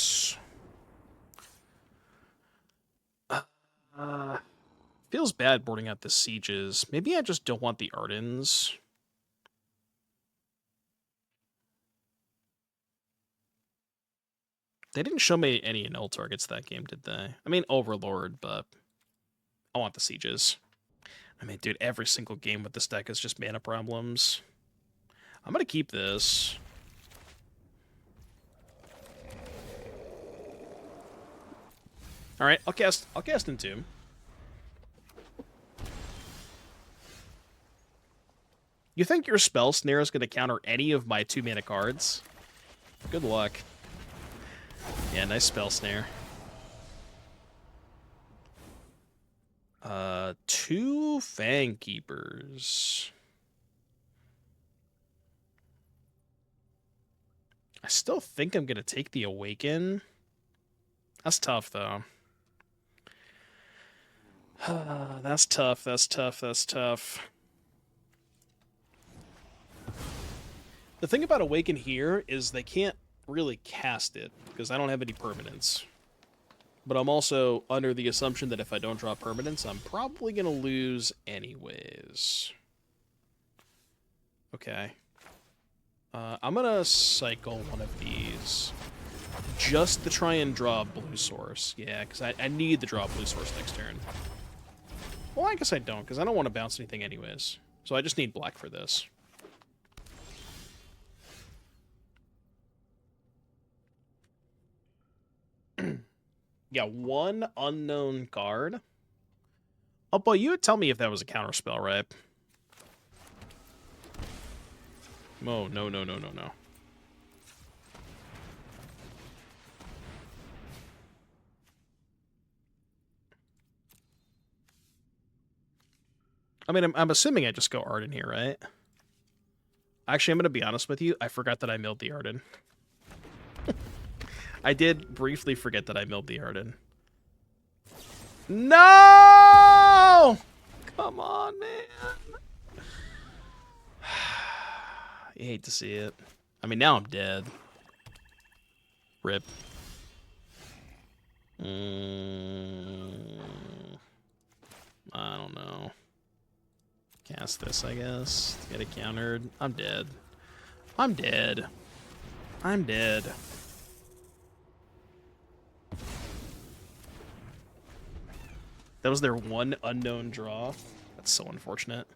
Feels bad boarding out the sieges. Maybe I just don't want the Ardens. They didn't show me any null targets that game, did they? I mean, Overlord, but I want the sieges. I mean, dude, every single game with this deck is just mana problems. I'm gonna keep this. Alright, I'll cast Entomb. You think your Spell Snare is gonna counter any of my 2-mana cards? Good luck. Yeah, nice Spell Snare. 2 Fang Keepers. I still think I'm gonna take the Awaken. That's tough, though. That's tough. The thing about Awaken here is they can't really cast it, because I don't have any permanents. But I'm also under the assumption that if I don't draw permanents, I'm probably going to lose anyways. Okay. I'm going to cycle one of these just to try and draw a blue source. Yeah, because I need to draw a blue source next turn. Well, I guess I don't, because I don't want to bounce anything anyways. So I just need black for this. Yeah, 1 unknown card. Oh, boy, you would tell me if that was a counterspell, right? Oh, no. I mean, I'm assuming I just go Arden here, right? Actually, I'm going to be honest with you. I forgot that I milled the Arden. I did briefly forget that I milled the Arden. No! Come on, man. You hate to see it. I mean, now I'm dead. Rip. I don't know. Cast this, I guess. Get it countered. I'm dead. I'm dead. That was their 1 unknown draw. That's so unfortunate.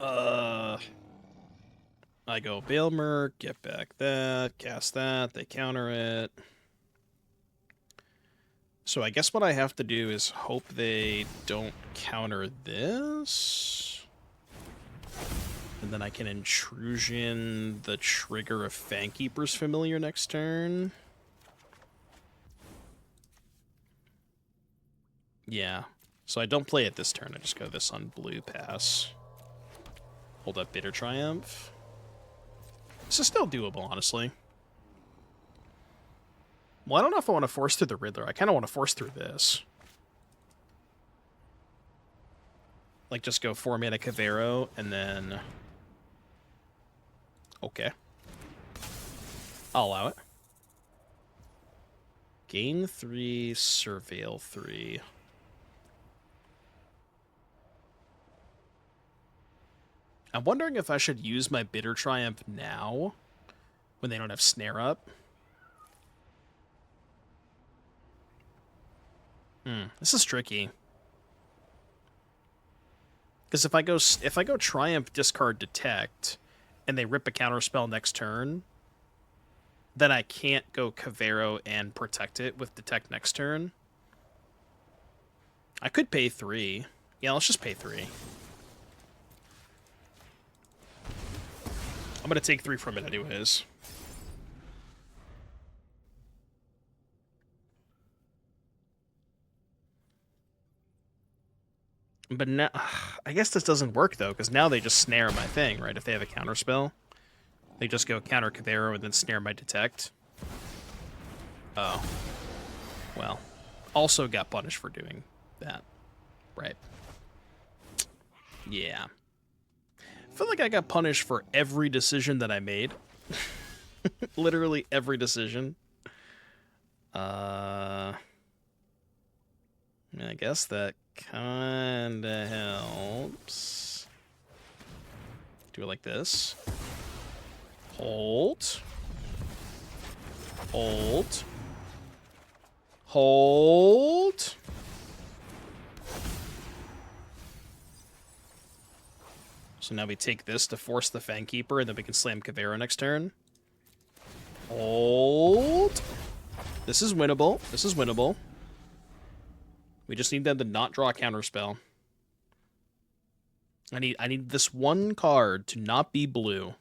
I go Baelmerk, get back that, cast that, they counter it. So I guess what I have to do is hope they don't counter this. And then I can Intrusion the trigger of Fangkeeper's Familiar next turn. Yeah. So I don't play it this turn. I just go this on blue pass. Hold up Bitter Triumph. This is still doable, honestly. Well, I don't know if I want to force through the Riddler. I kind of want to force through this. Like, just go 4 mana Cavero, and then... Okay. I'll allow it. Gain 3, Surveil 3. I'm wondering if I should use my Bitter Triumph now, when they don't have Snare up. This is tricky. Because if I go Triumph, discard Detect, and they rip a counterspell next turn, then I can't go Cavero and protect it with Detect next turn. I could pay 3. Yeah, let's just pay 3. I'm going to take 3 from it anyways. But now, I guess this doesn't work, though, because now they just snare my thing, right? If they have a counterspell. They just go counter Cavero and then snare my Detect. Oh. Well. Also got punished for doing that. Right. Yeah. I feel like I got punished for every decision that I made. Literally every decision. I guess that kinda helps. Do it like this. Hold. Hold. Hold. So now we take this to force the Fangkeeper, and then we can slam Cavero next turn. Hold. This is winnable. This is winnable. We just need them to not draw a counterspell. I need this one card to not be blue.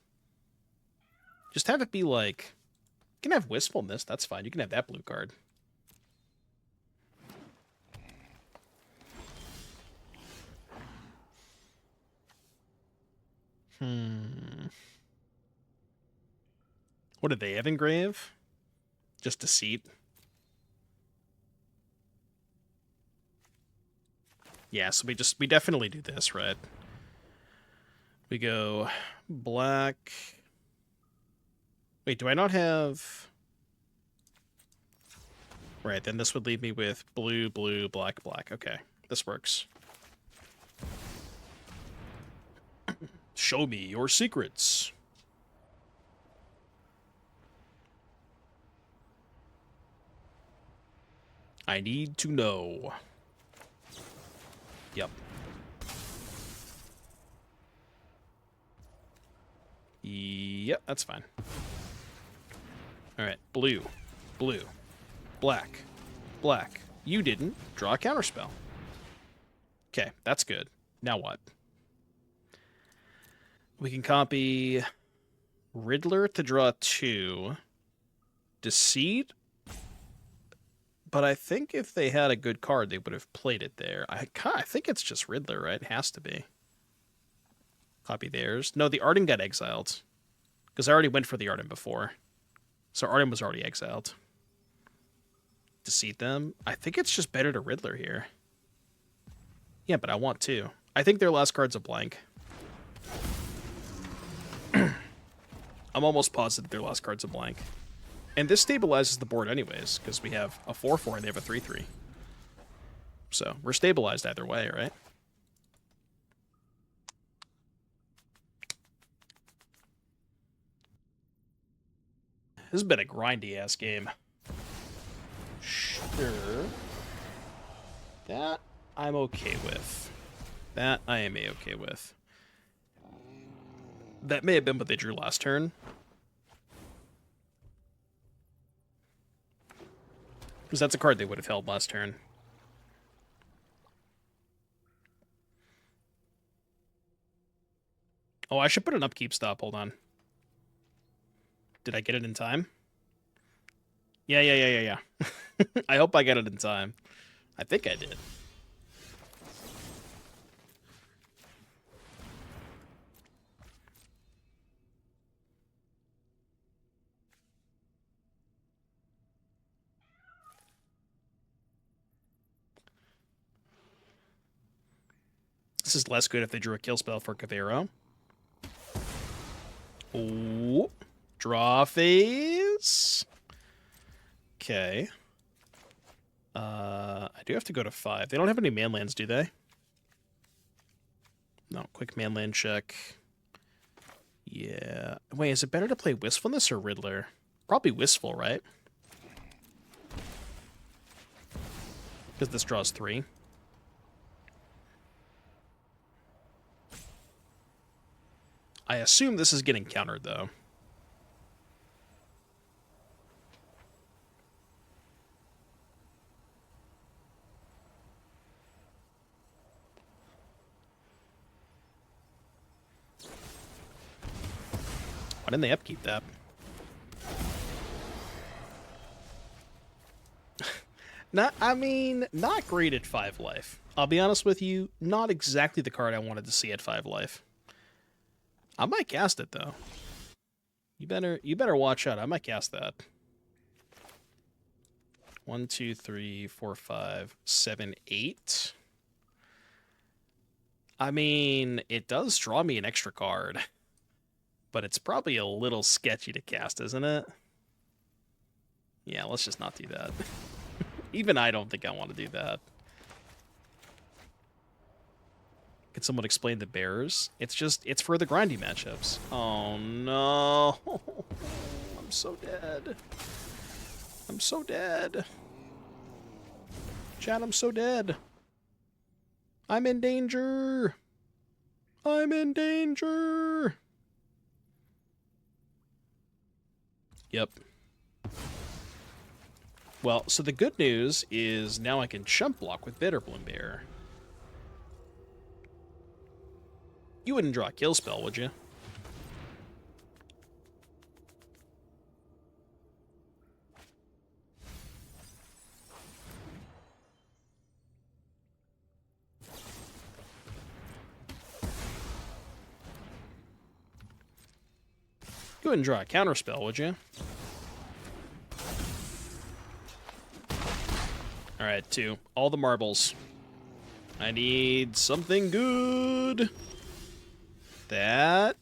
Just have it be like... You can have Wistfulness, that's fine. You can have that blue card. What did they have Engrave? Just Deceit? Yeah, so we definitely do this, right? We go black. Wait, do I not have... Right, then this would leave me with blue, blue, black, black. Okay, this works. Show me your secrets. I need to know. Yep. Yep, that's fine. Alright, blue, blue, black, black. You didn't. Draw a counterspell. Okay, that's good. Now what? We can copy Riddler to draw 2. Deceit. But I think if they had a good card, they would have played it there. I think it's just Riddler, right? It has to be. Copy theirs. No, the Arden got exiled. Because I already went for the Arden before. So Arden was already exiled. Deceit them. I think it's just better to Riddler here. Yeah, but I want to. I think their last card's a blank. I'm almost positive their last card's a blank. And this stabilizes the board anyways, because we have a 4-4 and they have a 3-3. So, we're stabilized either way, right? This has been a grindy-ass game. Sure. That I'm okay with. That I am okay with. That may have been what they drew last turn. Because that's a card they would have held last turn. Oh, I should put an upkeep stop. Hold on. Did I get it in time? Yeah. I hope I get it in time. I think I did. This is less good if they drew a kill spell for Kavero. Ooh. Draw phase. Okay. I do have to go to 5. They don't have any manlands, do they? No, quick manland check. Yeah. Wait, is it better to play Wistfulness or Riddler? Probably Wistful, right? Because this draws 3. I assume this is getting countered, though. Why didn't they upkeep that? Not great at 5 life. I'll be honest with you, not exactly the card I wanted to see at 5 life. I might cast it, though. You better watch out. I might cast that. 1, 2, 3, 4, 5, 7, 8. I mean, it does draw me an extra card. But it's probably a little sketchy to cast, isn't it? Yeah, let's just not do that. Even I don't think I want to do that. Can someone explain the bears? It's for the grindy matchups. Oh no. I'm so dead. I'm so dead. Chat, I'm so dead. I'm in danger. I'm in danger. Yep. Well, so the good news is now I can chump block with Bitterbloom Bear. You wouldn't draw a kill spell, would you? You wouldn't draw a counter spell, would you? Alright, 2. All the marbles. I need something good. That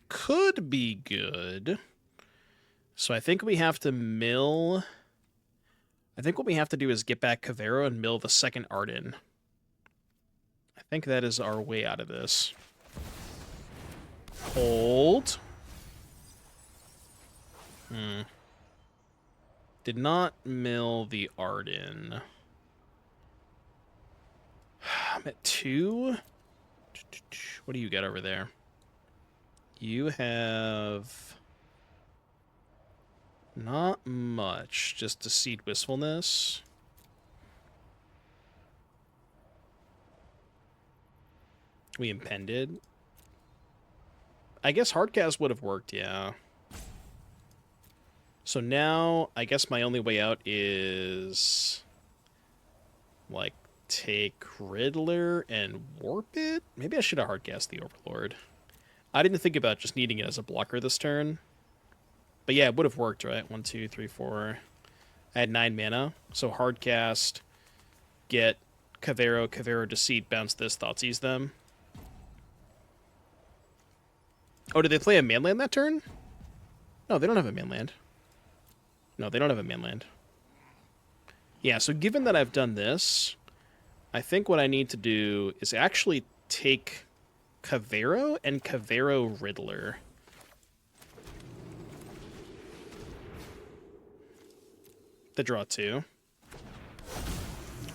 could be good. So I think we have to mill... I think what we have to do is get back Kavero and mill the second Arden. I think that is our way out of this. Hold. Did not mill the Arden. I'm at 2. What do you got over there? You have... not much. Just Deceit Wistfulness. We impended. I guess Hardcast would have worked, yeah. So now, I guess my only way out is... like, take Riddler and warp it? Maybe I should have hardcast the Overlord. I didn't think about just needing it as a blocker this turn. But yeah, it would have worked, right? 1, 2, 3, 4. I had 9 mana. So hardcast, get Kavero Deceit, bounce this, Thoughtseize them. Oh, did they play a manland that turn? No, they don't have a manland. No, they don't have a manland. Yeah, so given that I've done this, I think what I need to do is actually take Kavero and Kavero Riddler. To draw 2.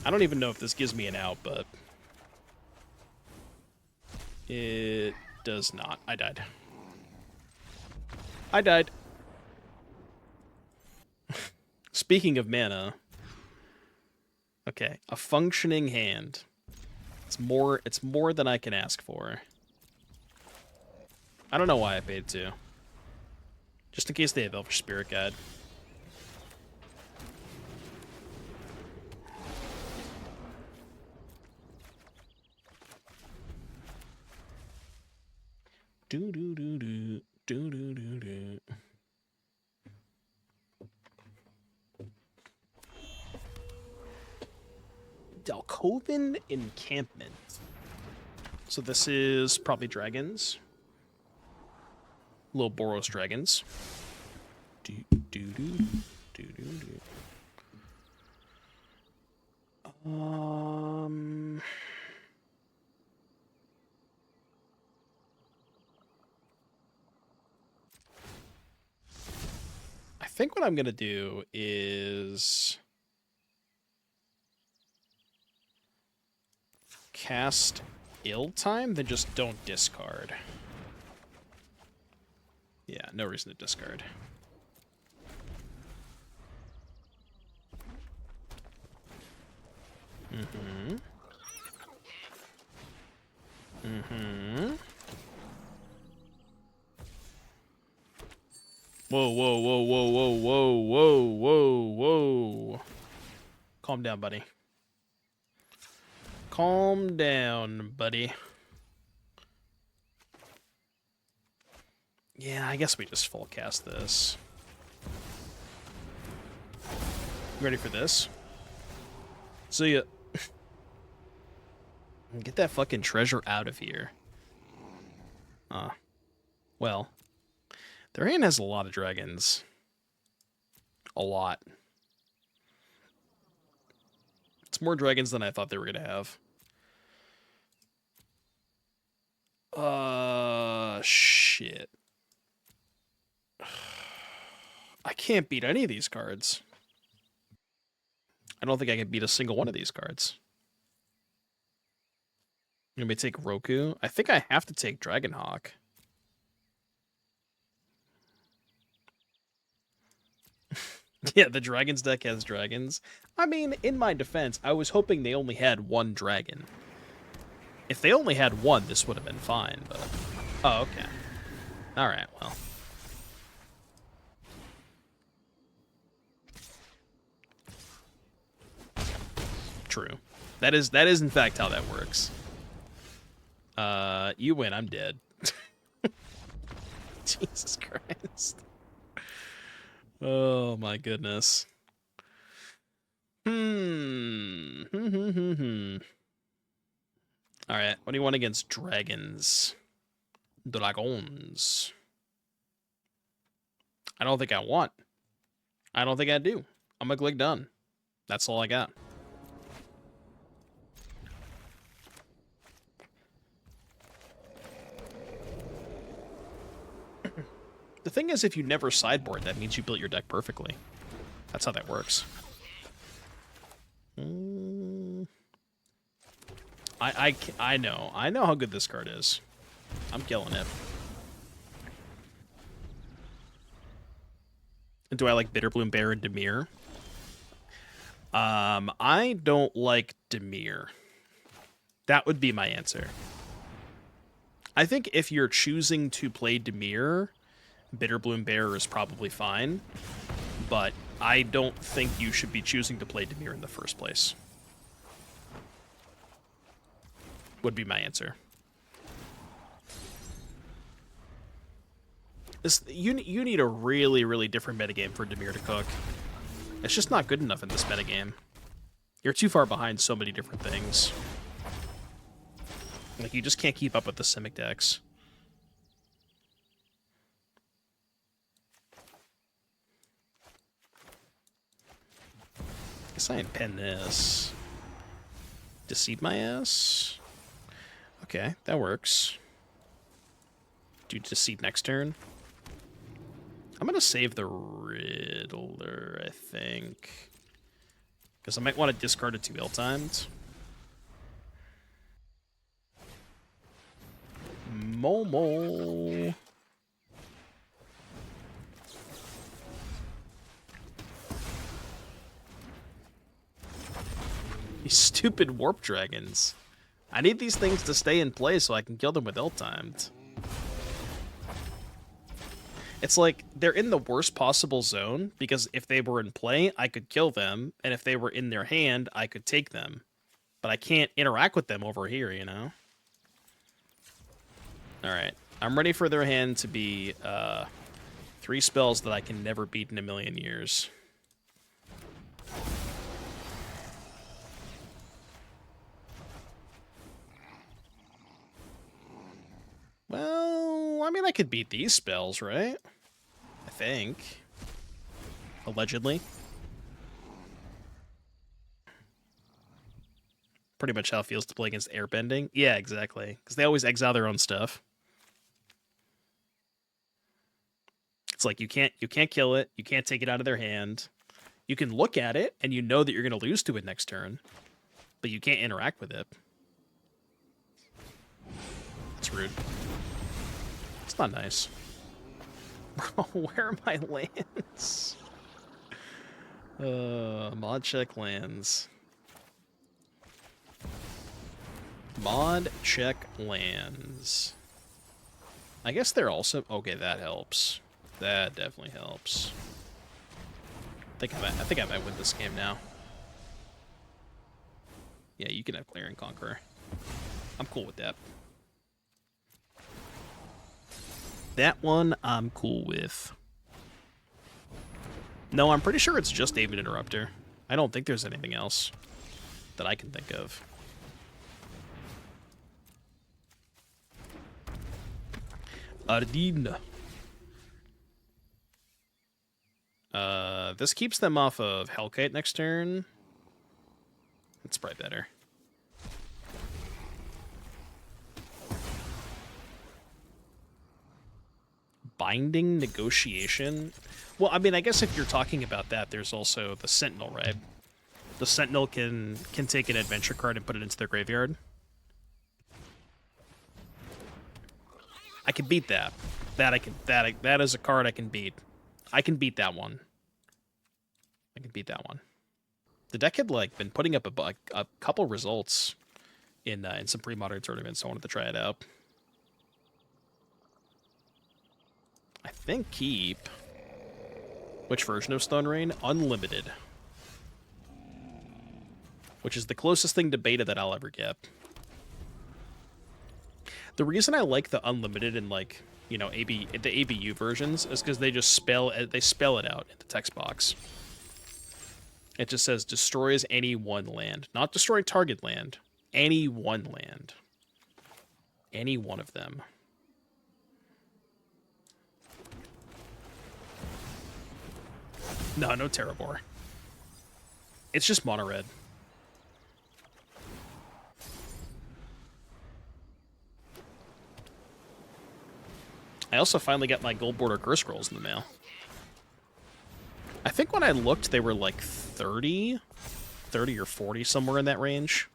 I don't even know if this gives me an out, but... it does not. I died. I died. Speaking of mana... okay, a functioning hand. It's more than I can ask for. I don't know why I paid 2. Just in case they have Elvish Spirit Guide. Do do do do do do do do. Dalcoven Encampment. So this is probably dragons. Little Boros dragons. Do, do, do, do, do, do. I think what I'm going to do is cast Ill Time, then just don't discard. Yeah, no reason to discard. Mm-hmm. Mm-hmm. Whoa, whoa, whoa, whoa, whoa, whoa, whoa, whoa, whoa. Calm down, buddy. Calm down, buddy. Yeah, I guess we just full cast this. You ready for this? See ya. Get that fucking treasure out of here. Well, their hand has a lot of dragons. A lot. It's more dragons than I thought they were gonna have. Shit. I can't beat any of these cards. I don't think I can beat a single one of these cards. Let me take Roku. I think I have to take Dragonhawk. Yeah, the dragons deck has dragons. I mean, in my defense, I was hoping they only had one dragon. If they only had one, this would have been fine, but... Oh, okay. Alright, well. True. That is in fact how that works. You win, I'm dead. Jesus Christ. Oh my goodness. Alright, what do you want against dragons? Dragons. I don't think I want. I don't think I do. I'm gonna click done. That's all I got. The thing is, if you never sideboard, that means you built your deck perfectly. That's how that works. I know how good this card is. I'm killing it. Do I like Bitterbloom Bear and Dimir? I don't like Dimir. That would be my answer. I think if you're choosing to play Dimir, Bitterbloom Bear is probably fine, but I don't think you should be choosing to play Dimir in the first place. Would be my answer. You need a really, really different metagame for Dimir to cook. It's just not good enough in this metagame. You're too far behind so many different things. Like, you just can't keep up with the Simic decks. Guess I can pen this. Deceive my ass? Okay, that works. Do Deceive next turn? I'm gonna save the Riddler, I think. Because I might want to discard it to ill-timed. Momo. These stupid warp dragons. I need these things to stay in play so I can kill them with ill-timed. It's like, they're in the worst possible zone, because if they were in play, I could kill them, and if they were in their hand, I could take them. But I can't interact with them over here, you know? Alright, I'm ready for their hand to be 3 spells that I can never beat in a million years. I mean, I could beat these spells, right? I think. Allegedly. Pretty much how it feels to play against airbending. Yeah, exactly. Because they always exile their own stuff. It's like you can't kill it. You can't take it out of their hand. You can look at it, and you know that you're going to lose to it next turn. But you can't interact with it. It's rude. It's not nice. Bro, where are my lands? Mod check lands. Mod check lands. I guess they're also... Okay, that helps. That definitely helps. I think I might win this game now. Yeah, you can have Clear and Conqueror. I'm cool with that. That one I'm cool with. No, I'm pretty sure it's just David Interrupter. I don't think there's anything else that I can think of. Ardeen. This keeps them off of Hellkite next turn. It's probably better. Binding Negotiation? Well, I mean, I guess if you're talking about that, there's also the Sentinel, right? The Sentinel can take an adventure card and put it into their graveyard. I can beat that. That is a card I can beat. I can beat that one. I can beat that one. The deck had like been putting up a couple results in some pre-modern tournaments. So I wanted to try it out. I think keep. Which version of Stone Rain? Unlimited. Which is the closest thing to beta that I'll ever get. The reason I like the unlimited and like, you know, the ABU versions is because they just spell it out in the text box. It just says destroys any one land. Not destroy target land. Any one land. Any one of them. No Terrabor. It's just mono red. I also finally got my Gold Border Curse Scrolls in the mail. I think when I looked, they were like 30 or 40, somewhere in that range.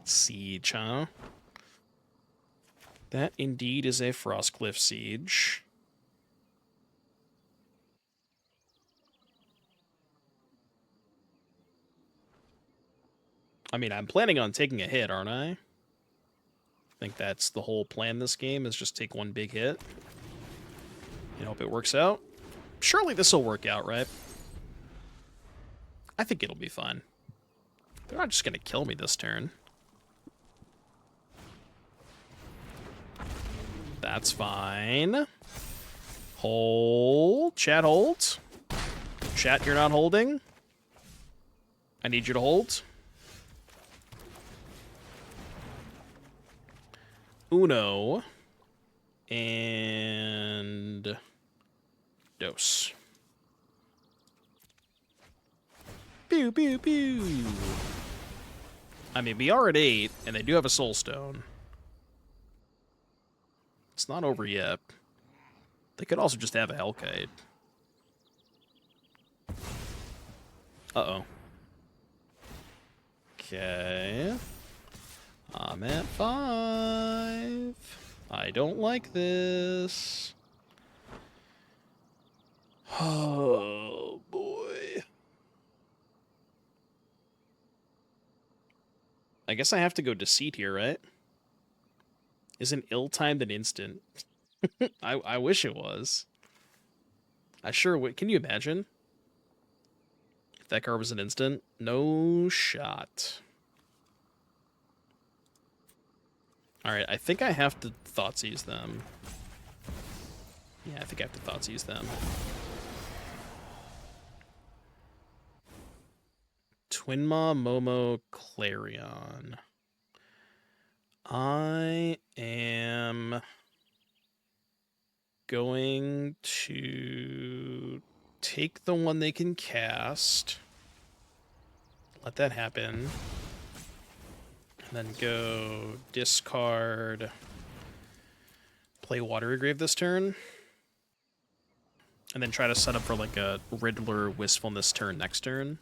Siege, huh? That indeed is a Frostcliff Siege. I mean, I'm planning on taking a hit, aren't I? I think that's the whole plan this game, is just take one big hit. And hope it works out. Surely this will work out, right? I think it'll be fine. They're not just going to kill me this turn. That's fine. Hold. Chat, hold. Chat, you're not holding. I need you to hold. Uno. And... Dos. Pew, pew, pew. I mean, we are at 8, and they do have a Soul Stone. It's not over yet. They could also just have a Hellkite. Uh-oh. Okay. I'm at 5. I don't like this. Oh, boy. I guess I have to go Deceit here, right? Isn't ill-timed an instant? I wish it was. I sure would. Can you imagine? If that card was an instant? No shot. Alright, I think I have to Thoughtseize them. Yeah, I think I have to Thoughtseize them. Twinmaw, Momo, Clarion. I am going to take the one they can cast. Let that happen. And then go discard, play Watery Grave this turn. And then try to set up for like a Riddler Wistfulness turn next turn.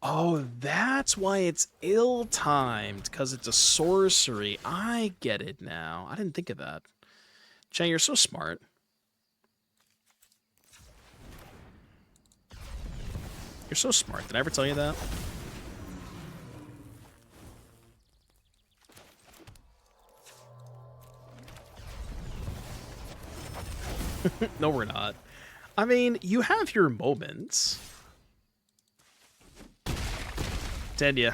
Oh, that's why it's ill-timed, because it's a sorcery. I get it now. I didn't think of that. Chang, you're so smart. You're so smart. Did I ever tell you that? No, we're not. I mean, you have your moments. Dead ya.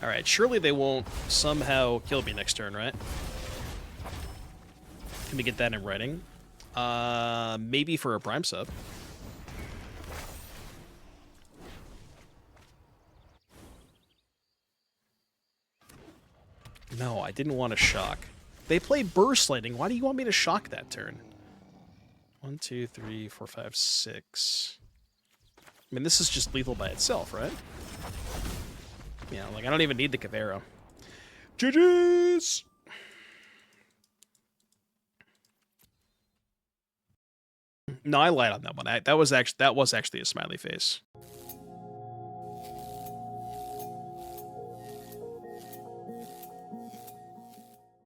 Alright, surely they won't somehow kill me next turn, right? Can we get that in writing? Maybe for a Prime sub. No, I didn't want to shock. They play Burst Lightning. Why do you want me to shock that turn? 1, 2, 3, 4, 5, 6. I mean, this is just lethal by itself, right? Yeah, like, I don't even need the Kavera. GG's! No, I lied on that one. That was actually a smiley face.